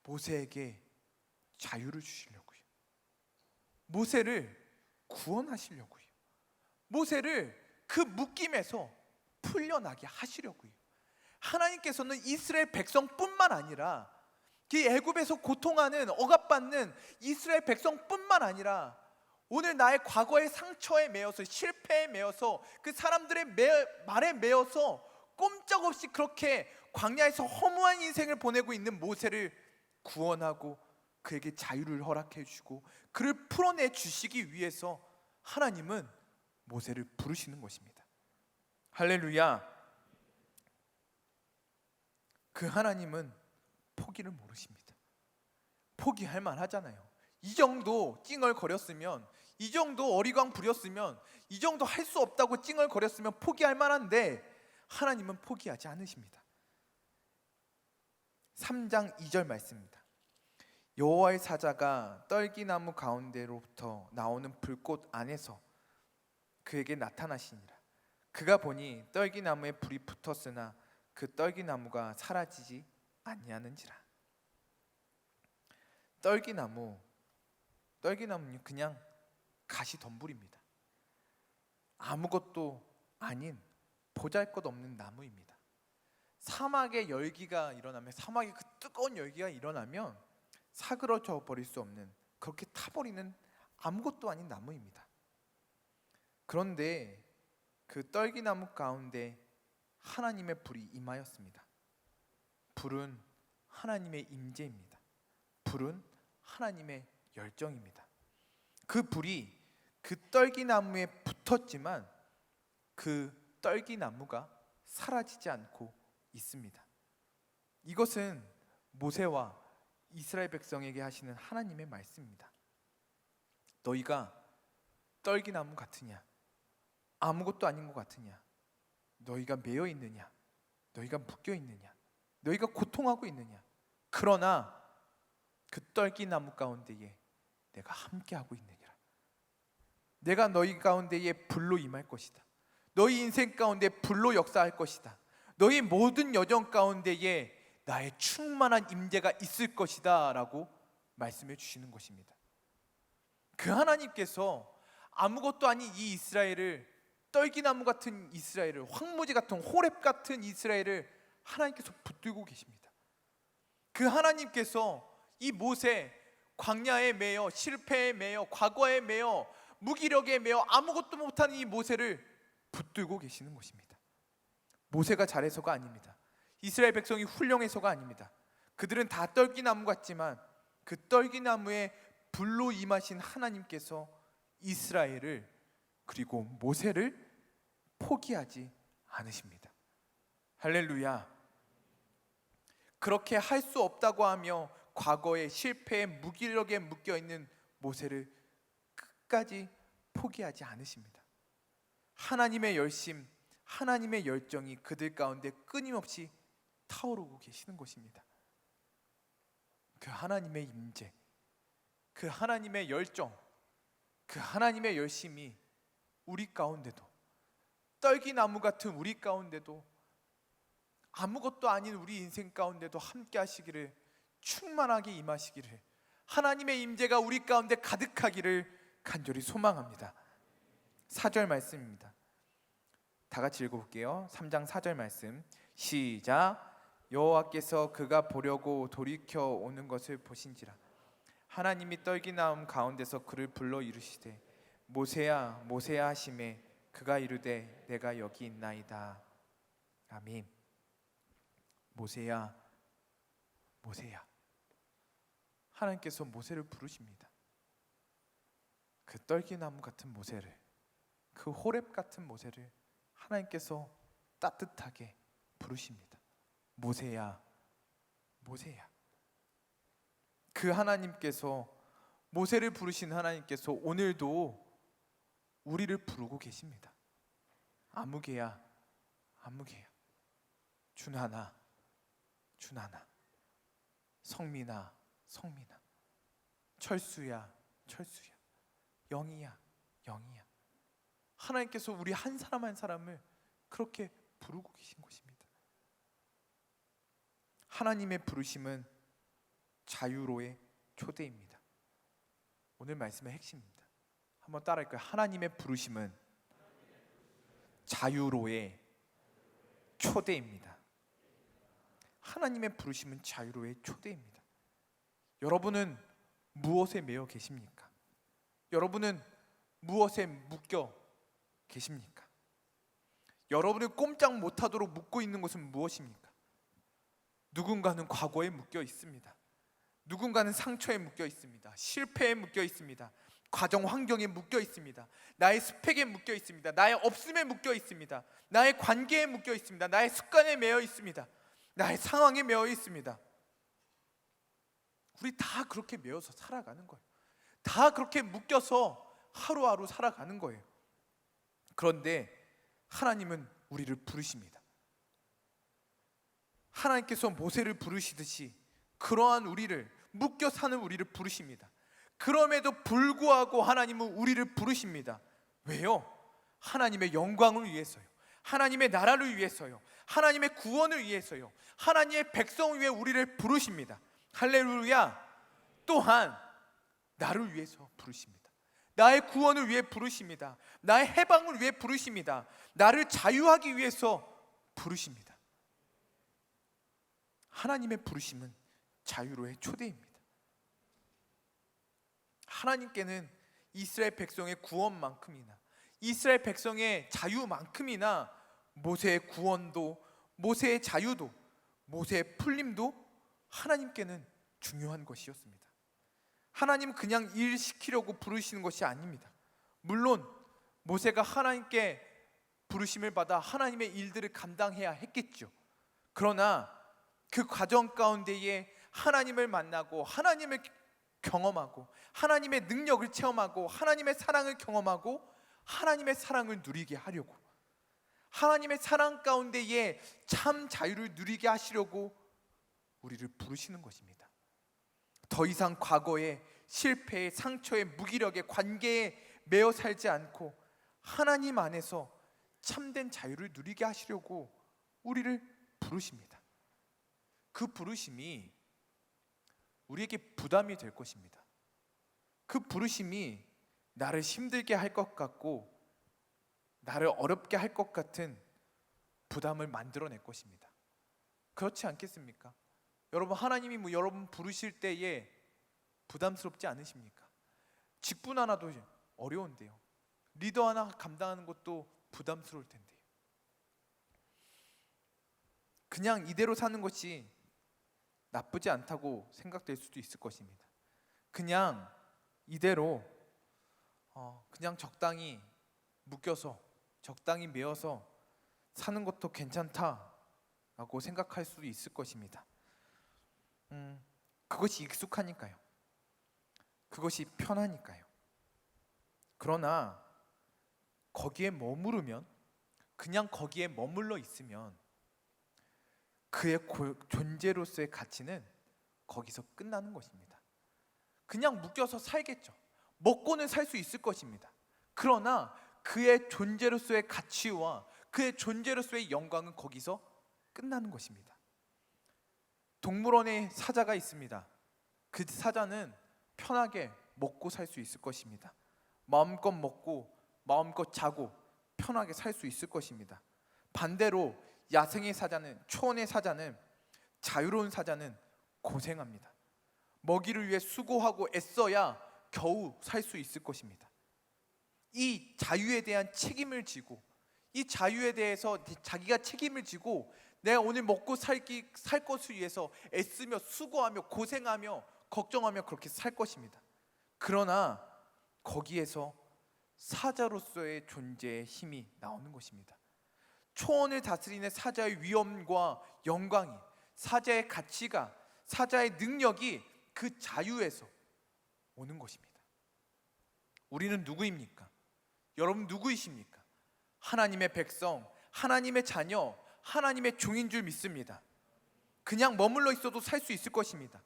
모세에게 자유를 주시려고요. 모세를 구원하시려고요. 모세를 그 묶임에서 풀려나게 하시려고요. 하나님께서는 이스라엘 백성뿐만 아니라 이 애굽에서 고통하는 억압받는 이스라엘 백성뿐만 아니라 오늘 나의 과거의 상처에 매여서 실패에 매여서 그 사람들의 말에 매여서 꼼짝없이 그렇게 광야에서 허무한 인생을 보내고 있는 모세를 구원하고 그에게 자유를 허락해 주시고 그를 풀어내 주시기 위해서 하나님은 모세를 부르시는 것입니다. 할렐루야. 그 하나님은 포기를 모르십니다. 포기할 만하잖아요. 이 정도 찡얼거렸으면, 이 정도 어리광 부렸으면, 이 정도 할 수 없다고 찡얼거렸으면 포기할 만한데 하나님은 포기하지 않으십니다. 3장 2절 말씀입니다. 여호와의 사자가 떨기나무 가운데로부터 나오는 불꽃 안에서 그에게 나타나시니라. 그가 보니 떨기나무에 불이 붙었으나 그 떨기나무가 사라지지 아니하는지라. 떨기나무는 그냥 가시덤불입니다. 아무것도 아닌 보잘것없는 나무입니다. 사막의 열기가 일어나면, 사막의 그 뜨거운 열기가 일어나면 사그러져 버릴 수 없는, 그렇게 타버리는 아무것도 아닌 나무입니다. 그런데 그 떨기나무 가운데 하나님의 불이 임하였습니다. 불은 하나님의 임재입니다. 불은 하나님의 열정입니다. 그 불이 그 떨기나무에 붙었지만 그 떨기나무가 사라지지 않고 있습니다. 이것은 모세와 이스라엘 백성에게 하시는 하나님의 말씀입니다. 너희가 떨기나무 같으냐? 아무것도 아닌 것 같으냐? 너희가 매여 있느냐? 너희가 묶여 있느냐? 너희가 고통하고 있느냐? 그러나 그 떨기나무 가운데에 내가 함께하고 있느니라. 내가 너희 가운데에 불로 임할 것이다. 너희 인생 가운데 불로 역사할 것이다. 너희 모든 여정 가운데에 나의 충만한 임재가 있을 것이다 라고 말씀해 주시는 것입니다. 그 하나님께서 아무것도 아닌 이 이스라엘을, 떨기나무 같은 이스라엘을, 황무지 같은 호렙 같은 이스라엘을 하나님께서 붙들고 계십니다. 그 하나님께서 이 모세, 광야에 매여 실패에 매여 과거에 매여 무기력에 매여 아무것도 못하는 이 모세를 붙들고 계시는 것입니다. 모세가 잘해서가 아닙니다. 이스라엘 백성이 훌륭해서가 아닙니다. 그들은 다 떨기나무 같지만 그 떨기나무에 불로 임하신 하나님께서 이스라엘을, 그리고 모세를 포기하지 않으십니다. 할렐루야. 그렇게 할 수 없다고 하며 과거의 실패에 무기력에 묶여있는 모세를 끝까지 포기하지 않으십니다. 하나님의 열심, 하나님의 열정이 그들 가운데 끊임없이 타오르고 계시는 것입니다. 그 하나님의 임재, 그 하나님의 열정, 그 하나님의 열심이 우리 가운데도, 떨기나무 같은 우리 가운데도, 아무것도 아닌 우리 인생 가운데도 함께 하시기를, 충만하게 임하시기를, 하나님의 임재가 우리 가운데 가득하기를 간절히 소망합니다. 4절 말씀입니다. 다 같이 읽어볼게요. 3장 4절 말씀 시작. 여호와께서 그가 보려고 돌이켜 오는 것을 보신지라. 하나님이 떨기나무 가운데서 그를 불러 이르시되 모세야 모세야 하시매 그가 이르되 내가 여기 있나이다. 아멘. 모세야 모세야. 하나님께서 모세를 부르십니다. 그 떨기나무 같은 모세를, 그 호렙 같은 모세를 하나님께서 따뜻하게 부르십니다. 모세야 모세야. 그 하나님께서, 모세를 부르신 하나님께서 오늘도 우리를 부르고 계십니다. 아무개야 아무개야. 준하나 준하나. 성민아 성민아. 철수야 철수야. 영이야 영이야. 하나님께서 우리 한 사람 한 사람을 그렇게 부르고 계신 것입니다. 하나님의 부르심은 자유로의 초대입니다. 오늘 말씀의 핵심입니다. 한번 따라할까요? 하나님의 부르심은 자유로의 초대입니다. 하나님의 부르심은 자유로의 초대입니다. 여러분은 무엇에 매여 계십니까? 여러분은 무엇에 묶여 계십니까? 여러분을 꼼짝 못하도록 묶고 있는 것은 무엇입니까? 누군가는 과거에 묶여 있습니다. 누군가는 상처에 묶여 있습니다. 실패에 묶여 있습니다. 가정 환경에 묶여 있습니다. 나의 스펙에 묶여 있습니다. 나의 없음에 묶여 있습니다. 나의 관계에 묶여 있습니다. 나의 습관에 매여 있습니다. 나의 상황에 매여 있습니다. 우리 다 그렇게 매여서 살아가는 거예요. 다 그렇게 묶여서 하루하루 살아가는 거예요. 그런데 하나님은 우리를 부르십니다. 하나님께서 모세를 부르시듯이 그러한 우리를, 묶여 사는 우리를 부르십니다. 그럼에도 불구하고 하나님은 우리를 부르십니다. 왜요? 하나님의 영광을 위해서요. 하나님의 나라를 위해서요. 하나님의 구원을 위해서요. 하나님의 백성을 위해 우리를 부르십니다. 할렐루야. 또한 나를 위해서 부르십니다. 나의 구원을 위해 부르십니다. 나의 해방을 위해 부르십니다. 나를 자유하기 위해서 부르십니다. 하나님의 부르심은 자유로의 초대입니다. 하나님께는 이스라엘 백성의 구원만큼이나, 이스라엘 백성의 자유만큼이나 모세의 구원도, 모세의 자유도, 모세의 풀림도 하나님께는 중요한 것이었습니다. 하나님은 그냥 일 시키려고 부르시는 것이 아닙니다. 물론 모세가 하나님께 부르심을 받아 하나님의 일들을 감당해야 했겠죠. 그러나 그 과정 가운데에 하나님을 만나고, 하나님을 경험하고, 하나님의 능력을 체험하고, 하나님의 사랑을 경험하고, 하나님의 사랑을 누리게 하려고, 하나님의 사랑 가운데에 참 자유를 누리게 하시려고 우리를 부르시는 것입니다. 더 이상 과거의 실패의, 상처의, 무기력의 관계에 매여 살지 않고 하나님 안에서 참된 자유를 누리게 하시려고 우리를 부르십니다. 그 부르심이 우리에게 부담이 될 것입니다. 그 부르심이 나를 힘들게 할 것 같고 나를 어렵게 할 것 같은 부담을 만들어낼 것입니다. 그렇지 않겠습니까? 여러분, 하나님이 여러분 부르실 때에 부담스럽지 않으십니까? 직분 하나도 어려운데요. 리더 하나 감당하는 것도 부담스러울 텐데요. 그냥 이대로 사는 것이 나쁘지 않다고 생각될 수도 있을 것입니다. 그냥 이대로 그냥 적당히 묶여서 적당히 매어서 사는 것도 괜찮다라고 생각할 수도 있을 것입니다. 그것이 익숙하니까요. 그것이 편하니까요. 그러나 거기에 머무르면, 그냥 거기에 머물러 있으면 그의 존재로서의 가치는 거기서 끝나는 것입니다. 그냥 묶여서 살겠죠. 먹고는 살 수 있을 것입니다. 그러나 그의 존재로서의 가치와 그의 존재로서의 영광은 거기서 끝나는 것입니다. 동물원에 사자가 있습니다. 그 사자는 편하게 먹고 살 수 있을 것입니다. 마음껏 먹고 마음껏 자고 편하게 살 수 있을 것입니다. 반대로 야생의 사자는, 초원의 사자는, 자유로운 사자는 고생합니다. 먹이를 위해 수고하고 애써야 겨우 살 수 있을 것입니다. 이 자유에 대한 책임을 지고, 이 자유에 대해서 자기가 책임을 지고 내가 오늘 먹고 살 것을 위해서 애쓰며 수고하며 고생하며 걱정하며 그렇게 살 것입니다. 그러나 거기에서 사자로서의 존재의 힘이 나오는 것입니다. 초원을 다스리는 사자의 위엄과 영광이, 사자의 가치가, 사자의 능력이 그 자유에서 오는 것입니다. 우리는 누구입니까? 여러분 누구이십니까? 하나님의 백성, 하나님의 자녀, 하나님의 종인 줄 믿습니다. 그냥 머물러 있어도 살 수 있을 것입니다.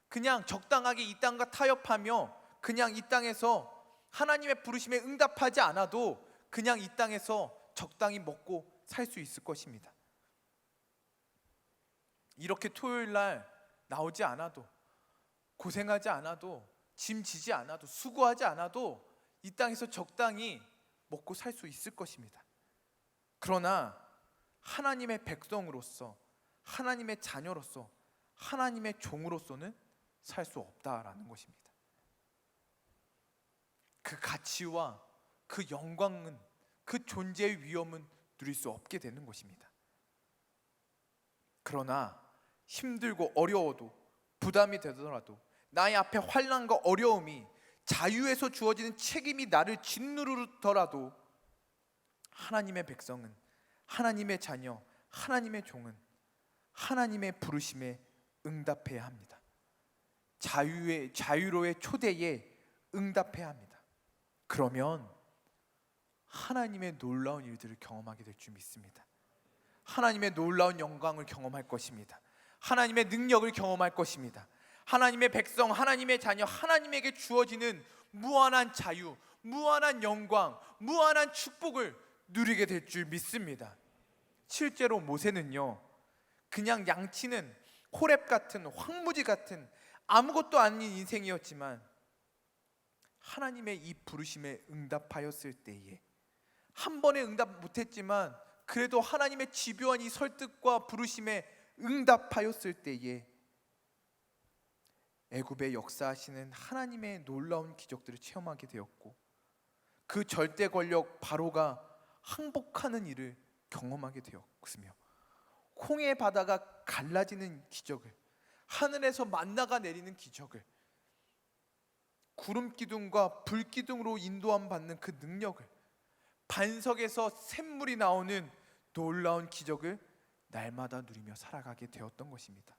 그냥 적당하게 이 땅과 타협하며 그냥 이 땅에서 하나님의 부르심에 응답하지 않아도 그냥 이 땅에서 적당히 먹고 살 수 있을 것입니다. 이렇게 토요일 날 나오지 않아도, 고생하지 않아도, 짐 지지 않아도, 수고하지 않아도 이 땅에서 적당히 먹고 살 수 있을 것입니다. 그러나 하나님의 백성으로서, 하나님의 자녀로서, 하나님의 종으로서는 살 수 없다라는 것입니다. 그 가치와 그 영광은, 그 존재의 위엄은 누릴 수 없게 되는 것입니다. 그러나 힘들고 어려워도, 부담이 되더라도, 나의 앞에 환난과 어려움이, 자유에서 주어지는 책임이 나를 짓누르더라도 하나님의 백성은, 하나님의 자녀, 하나님의 종은 하나님의 부르심에 응답해야 합니다. 자유로의 초대에 응답해야 합니다. 그러면 하나님의 놀라운 일들을 경험하게 될 줄 믿습니다. 하나님의 놀라운 영광을 경험할 것입니다. 하나님의 능력을 경험할 것입니다. 하나님의 백성, 하나님의 자녀, 하나님에게 주어지는 무한한 자유, 무한한 영광, 무한한 축복을 누리게 될 줄 믿습니다. 실제로 모세는요, 그냥 양치는 호렙 같은, 황무지 같은 아무것도 아닌 인생이었지만 하나님의 이 부르심에 응답하였을 때에, 한 번에 응답 못했지만 그래도 하나님의 집요한 이 설득과 부르심에 응답하였을 때에 애굽에 역사하시는 하나님의 놀라운 기적들을 체험하게 되었고, 그 절대 권력 바로가 항복하는 일을 경험하게 되었으며, 홍해 바다가 갈라지는 기적을, 하늘에서 만나가 내리는 기적을, 구름 기둥과 불 기둥으로 인도함 받는 그 능력을, 반석에서 샘물이 나오는 놀라운 기적을 날마다 누리며 살아가게 되었던 것입니다.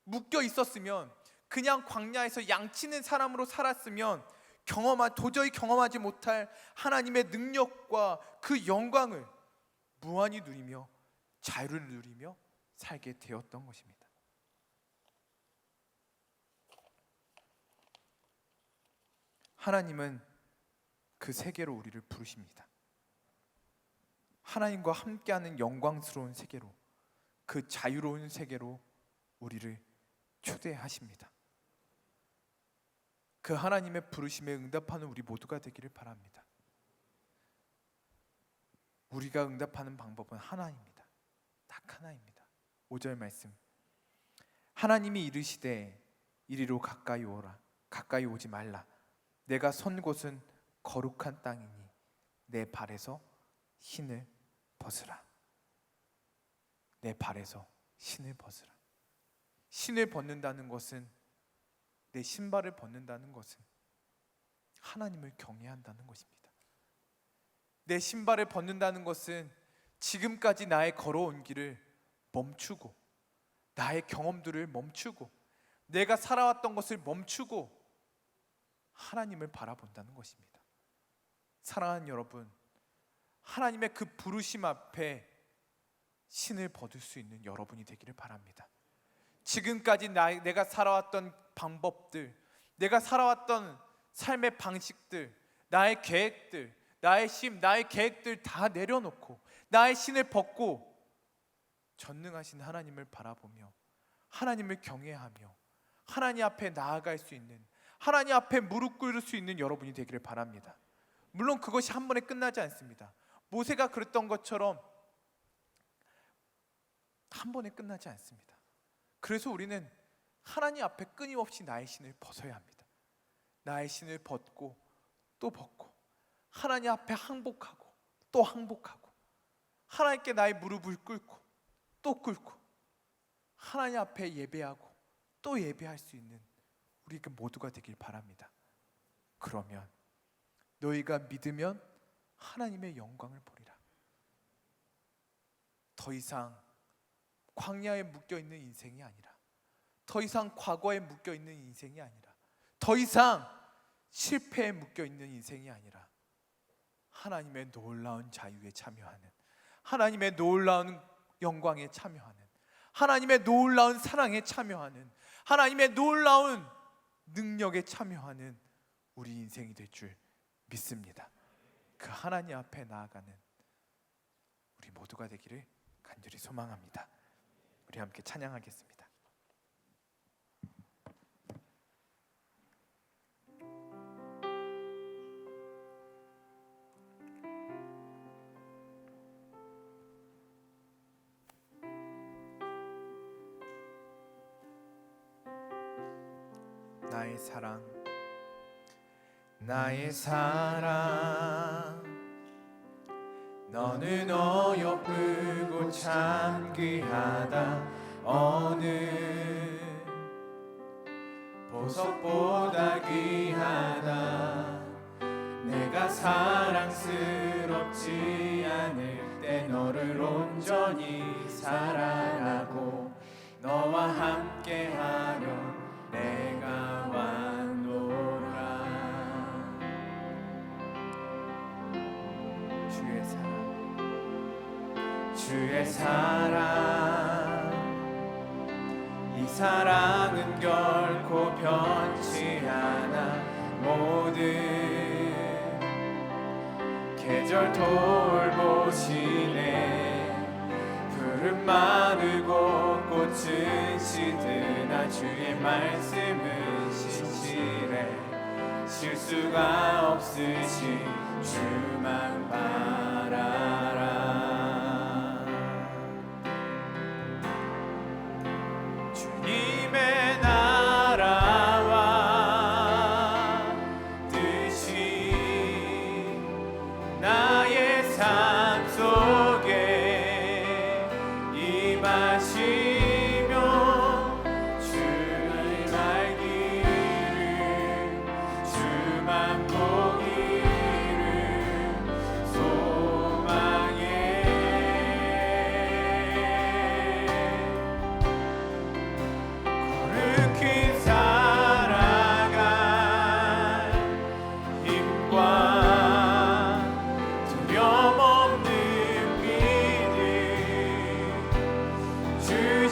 묶여 있었으면, 그냥 광야에서 양치는 사람으로 살았으면 도저히 경험하지 못할 하나님의 능력과 그 영광을 무한히 누리며 자유를 누리며 살게 되었던 것입니다. 하나님은 그 세계로 우리를 부르십니다. 하나님과 함께하는 영광스러운 세계로, 그 자유로운 세계로 우리를 초대하십니다. 그 하나님의 부르심에 응답하는 우리 모두가 되기를 바랍니다. 우리가 응답하는 방법은 하나입니다. 딱 하나입니다. 5절 말씀, 하나님이 이르시되 이리로 가까이 오라, 가까이 오지 말라. 내가 선 곳은 거룩한 땅이니 내 발에서 신을 벗으라. 내 발에서 신을 벗으라. 신을 벗는다는 것은, 내 신발을 벗는다는 것은 하나님을 경외한다는 것입니다. 내 신발을 벗는다는 것은 지금까지 나의 걸어온 길을 멈추고, 나의 경험들을 멈추고, 내가 살아왔던 것을 멈추고 하나님을 바라본다는 것입니다. 사랑하는 여러분, 하나님의 그 부르심 앞에 신을 벗을 수 있는 여러분이 되기를 바랍니다. 지금까지 내가 살아왔던 방법들, 내가 살아왔던 삶의 방식들, 나의 계획들, 나의 심, 나의 계획들 다 내려놓고 나의 신을 벗고 전능하신 하나님을 바라보며 하나님을 경외하며 하나님 앞에 나아갈 수 있는, 하나님 앞에 무릎 꿇을 수 있는 여러분이 되기를 바랍니다. 물론 그것이 한 번에 끝나지 않습니다. 모세가 그랬던 것처럼 한 번에 끝나지 않습니다. 그래서 우리는 하나님 앞에 끊임없이 나의 신을 벗어야 합니다. 나의 신을 벗고 또 벗고 하나님 앞에 항복하고 또 항복하고 하나님께 나의 무릎을 꿇고 또 꿇고 하나님 앞에 예배하고 또 예배할 수 있는 우리가 모두가 되길 바랍니다. 그러면 너희가 믿으면 하나님의 영광을 보리라. 더 이상 광야에 묶여있는 인생이 아니라, 더 이상 과거에 묶여있는 인생이 아니라, 더 이상 실패에 묶여있는 인생이 아니라 하나님의 놀라운 자유에 참여하는, 하나님의 놀라운 영광에 참여하는, 하나님의 놀라운 사랑에 참여하는, 하나님의 놀라운 능력에 참여하는 우리 인생이 될 줄 믿습니다. 그 하나님 앞에 나아가는 우리 모두가 되기를 간절히 소망합니다. 우리 함께 찬양하겠습니다. 나의 사랑, 나의 사랑, 너는 어여쁘고 참 귀하다. 어느 보석보다 귀하다. 내가 사랑스럽지 않을 때 너를 온전히 사랑하고 너와 함께하려 내가 왔노라. 주의 사랑, 주의 사랑, 이 사랑은 결코 변치 않아. 모든 계절 돌보시네. 푸른 마르고 꽃은 시드나 주의 말씀은 신실해. 실수가 없으신 주만 바라라. 주님의 나라와 뜻이 나의 삶 속에 임하시며 주를 알기를, 주만 보기를 소망해. 거룩히 살아갈 힘과 두려움 없는 믿음, 주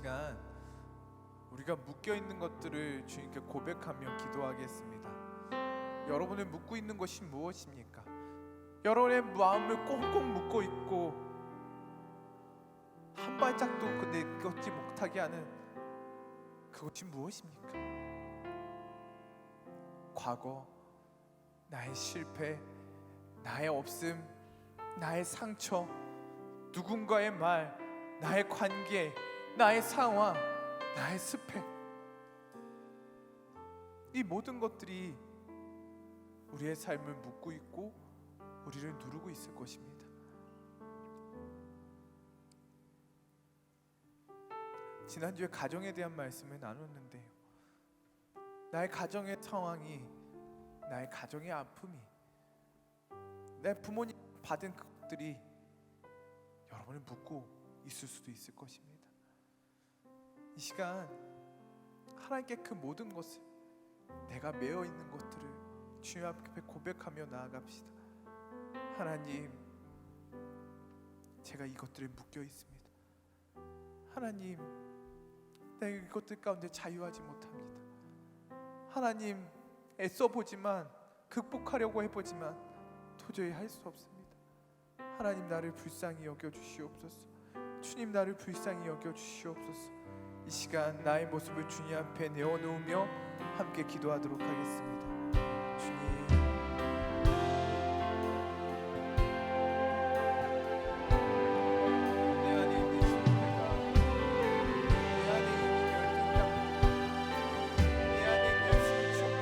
시간 우리가 묶여 있는 것들을 주님께 고백하며 기도하겠습니다. 여러분을 묶고 있는 것이 무엇입니까? 여러분의 마음을 꽁꽁 묶고 있고 한 발짝도 내딛지 못하게 하는 그것이 무엇입니까? 과거, 나의 실패, 나의 없음, 나의 상처, 누군가의 말, 나의 관계, 나의 상황, 나의 스펙, 이 모든 것들이 우리의 삶을 묶고 있고 우리를 누르고 있을 것입니다. 지난주에 가정에 대한 말씀을 나눴는데요, 나의 가정의 상황이, 나의 가정의 아픔이, 내 부모님 받은 것들이 여러분을 묶고 있을 수도 있을 것입니다. 이 시간 하나님께 그 모든 것을, 내가 매여 있는 것들을 주님 앞에 고백하며 나아갑시다. 하나님, 제가 이것들에 묶여 있습니다. 하나님, 내가 이것들 가운데 자유하지 못합니다. 하나님, 애써보지만, 극복하려고 해보지만 도저히 할 수 없습니다. 하나님, 나를 불쌍히 여겨주시옵소서. 주님, 나를 불쌍히 여겨주시옵소서. 이 시간 나의 모습을 주님 앞에 내어놓으며 함께 기도하도록 하겠습니다. 주님, 내 안에 있는 실패가, 내 안에 있는 열등감, 내 안에 있는 상처가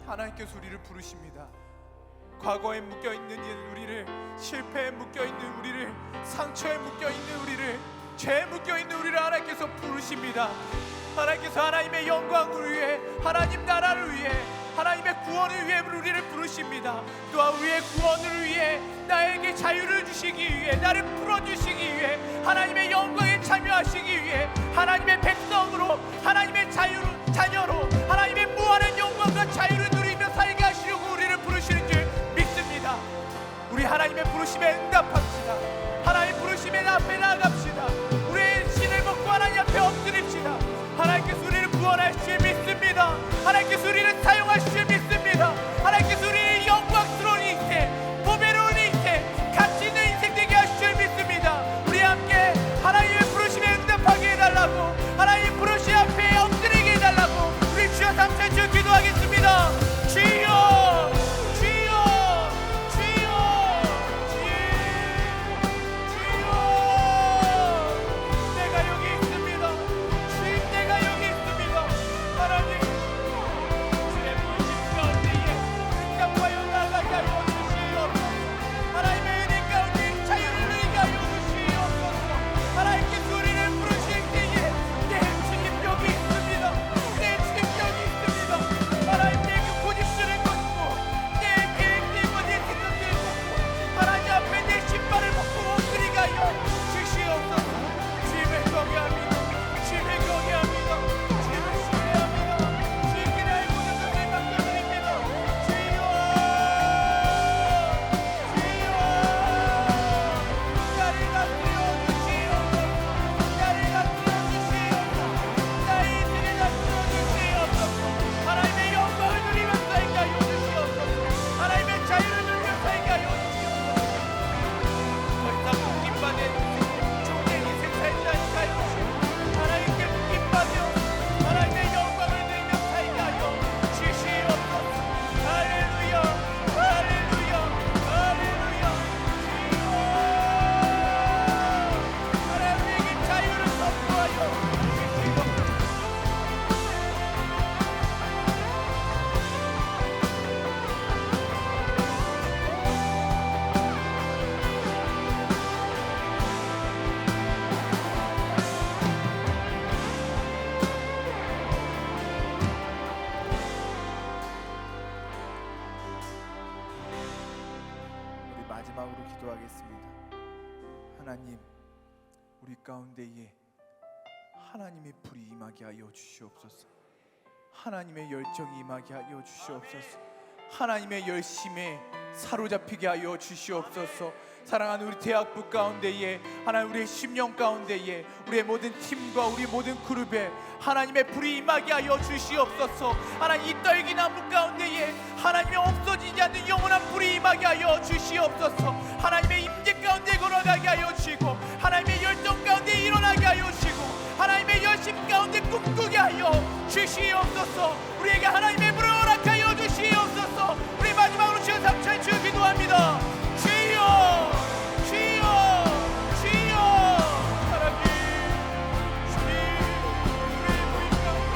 하나님께서 우리를 부르십니다. 과거에 묶여있는 우리를, 실패에 묶여있는 우리를, 상처에 묶여있는 우리를, 죄에 묶여있는 우리를 하나님께서 부르십니다. 하나님께서 하나님의 영광을 위해, 하나님 나라를 위해, 하나님의 구원을 위해 우리를 부르십니다. 또한 우리의 구원을 위해, 나에게 자유를 주시기 위해, 나를 풀어주시기 위해, 하나님의 영광에 참여하시기 위해, 하나님의 백성으로, 하나님의 자녀로, 하나님의 무한한 영광과 자유를 누리며 살게 하시려고 우리를 부르시는 줄 믿습니다. 우리 하나님의 부르심에 응답합시다. 하나님 부르심에 앞에 나아갑시다. 우리의 신을 먹고 하나님 앞에 엎드립시다. 하나님께서 우리를 구원하실 줄 믿습니다. 하나님께서 우리를 사용하실 줄 믿습니다. 하나님께서 우리를 영광스러운 인생, 보배로운 인생, 가치 있는 인생 되게 하실 줄 믿습니다. 우리 함께 하나님의 부르심에 응답하게 해달라고, 하나님 부르심 앞에 엎드리게 해달라고 우리 주여 삼천주 기도하겠습니다. 주여, 주여, 주여, 주여, 내가 여기 있습니다. 주님, 내가 여기 있습니다. 하나님, 주의 부르심 가운데에 응답하여 나가게 하여 주시옵소서. 하나님의 은혜 가운데 자유를 누리게 하여 주시옵소서. 하나님께서 우리를 부르실 때에 내 주님 여기 있습니다. 내 주님 여기 있습니다. 하나님, 내 그 고집스를 걷고, 내 계획들과 내 생각들을 걷고, 하나님 앞에 내 신발을 벗고 엎드리게 하여 주시옵소서. 주님을 경외합니다. 주님을 경외합니다. 주님을 신뢰합니다. 주님께 나의 모든 것을 맡겨드립니다. 주여, 주여, 나를 다스려 주시옵소서. 나를 다스려 주시옵소서. 나의 인생을 다스려 주시옵소서. 하나님의 영광을 누리며 살게 하여 주시옵소서. 하나님의 자유를 누리며 살게 하여 주시옵소서. 더 이상 묶임받은 종된 인생 살지 않게 하여 주시옵소서. 하나님께 묶임받아 하나님의 영광을 누리며 살게 하여 주시옵소서. 할렐루야, 할렐루야, 할렐루야. 주여, 하나님에게 자유를 선포하여 주시옵소서. 우리 마지막으로 기도하겠습니다. 하나님, 우리 가운데에 하나님의 불이 임하게 하여 주시옵소서. 하나님의 열정이 임하게 하여 주시옵소서. 하나님의 열심에 사로잡히게 하여 주시옵소서. 사랑하는 우리 대학부 가운데에, 하나님 우리의 심령 가운데에, 우리의 모든 팀과 우리 모든 그룹에 하나님의 불이 임하게 하여 주시옵소서. 하나님, 이 떨기나무 가운데에 하나님의 없어지지 않는 영원한 불이 임하게 하여 주시옵소서. 하나님의 임재 가운데 걸어가게 하여 주시고, 하나님의 열정 가운데 일어나게 하여 주시고, 하나님의 열심 가운데 꿈꾸게 하여 주시옵소서. 우리에게 하나님의 불을 허락하여 주시옵소서. 우리 마지막으로 주여 삼천 주 기도합니다. 주여, 주여, 주여. 하나님, 주님, 우리의 부인 가운데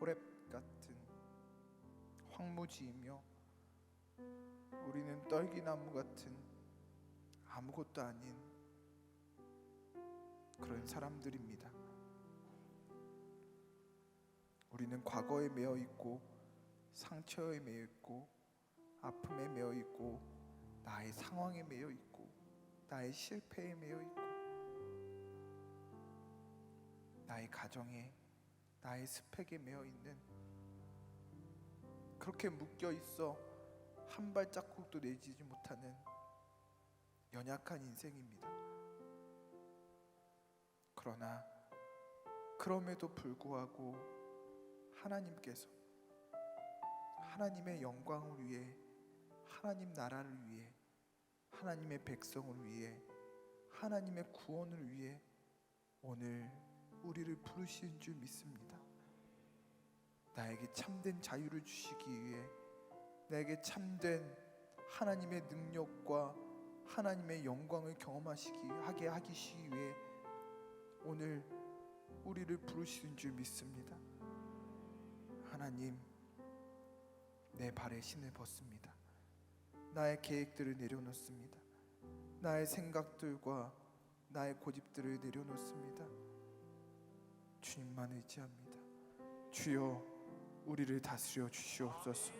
호렙 같은 황무지이며 우리는 떨기나무 같은 아무것도 아닌 그런 사람들입니다. 우리는 과거에 매여 있고 상처에 매여 있고 아픔에 매여 있고 나의 상황에 매여 있고 나의 실패에 매여 있고 나의 가정에 나의 스펙에 매여 있는 그렇게 묶여 있어 한 발자국도 내지지 못하는 연약한 인생입니다. 그러나 그럼에도 불구하고 하나님께서 하나님의 영광을 위해 하나님 나라를 위해 하나님의 백성을 위해 하나님의 구원을 위해 오늘 우리를 부르시는 줄 믿습니다. 나에게 참된 자유를 주시기 위해 나에게 참된 하나님의 능력과 하나님의 영광을 경험하게 하시기 위해 오늘 우리를 부르시는 줄 믿습니다. 하나님, 내 발에 신을 벗습니다. 나의 계획들을 내려놓습니다. 나의 생각들과 나의 고집들을 내려놓습니다. 주님만 의지합니다. 주여, 우리를 다스려 주시옵소서.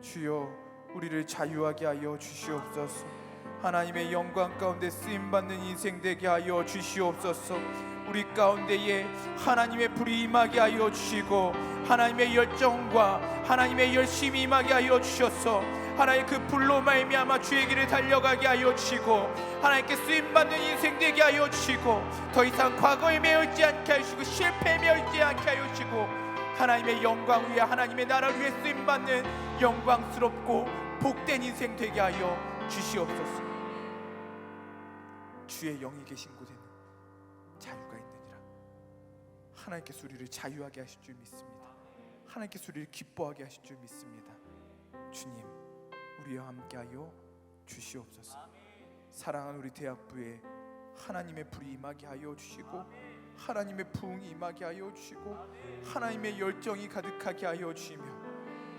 주여, 우리를 자유하게 하여 주시옵소서. 하나님의 영광 가운데 쓰임받는 인생 되게 하여 주시옵소서. 우리 가운데에 하나님의 불이 임하게 하여 주시고 하나님의 열정과 하나님의 열심이 임하게 하여 주셔서 하나님 그 불로 말미암아 주의 길을 달려가게 하여 주시고 하나님께 쓰임받는 인생 되게 하여 주시고 더 이상 과거에 매여 있지 않게 하시고 실패에 매여 있지 않게 하여 주시고 하나님의 영광 위에 하나님의 나라를 위해 쓰임받는 영광스럽고 복된 인생 되게 하여 주시옵소서. 주의 영이 계신 곳에는 자유가 있느니라. 하나님께서 우리를 자유하게 하실 줄 믿습니다. 하나님께서 우리를 기뻐하게 하실 줄 믿습니다. 주님, 우리와 함께하여 주시옵소서. 사랑하는 우리 대학부에 하나님의 불이 임하게 하여 주시고 하나님의 부흥이 임하게 하여 주시고 하나님의 열정이 가득하게 하여 주시며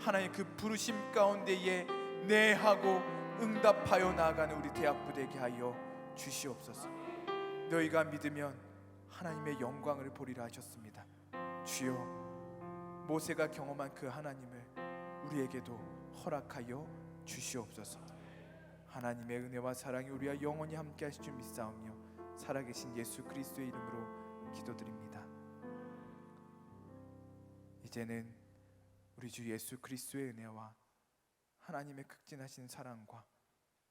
하나님 그 부르심 가운데에 네 하고 응답하여 나아가는 우리 대학부 되게 하여 주시옵소서. 너희가 믿으면 하나님의 영광을 보리라 하셨습니다. 주여, 모세가 경험한 그 하나님을 우리에게도 허락하여 주시옵소서. 하나님의 은혜와 사랑이 우리와 영원히 함께 하실 줄 믿사오며 살아계신 예수 그리스도의 이름으로 기도드립니다. 이제는 우리 주 예수 그리스도의 은혜와 하나님의 극진하신 사랑과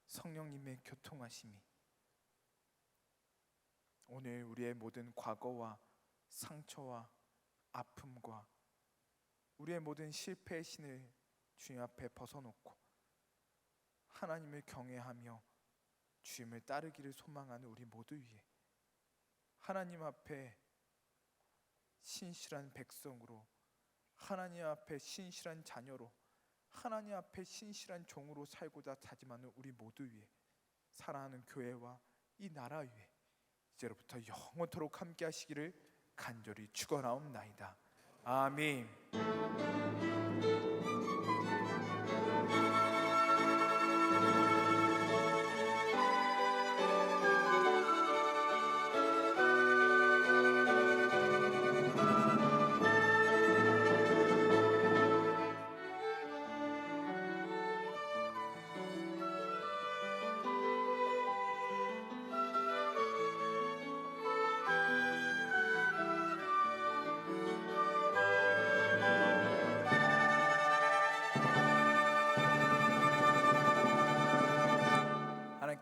성령님의 교통하심이 오늘 우리의 모든 과거와 상처와 아픔과 우리의 모든 실패의 신을 주님 앞에 벗어놓고 하나님을 경외하며 주님을 따르기를 소망하는 우리 모두 위에 하나님 앞에 신실한 백성으로 하나님 앞에 신실한 자녀로 하나님 앞에 신실한 종으로 살고자 다짐하는 우리 모두 위에 사랑하는 교회와 이 나라 위에 이제로부터 영원토록 함께 하시기를 간절히 축원하옵나이다. 아멘.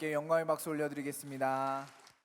하나님께 영광의 박수 올려드리겠습니다.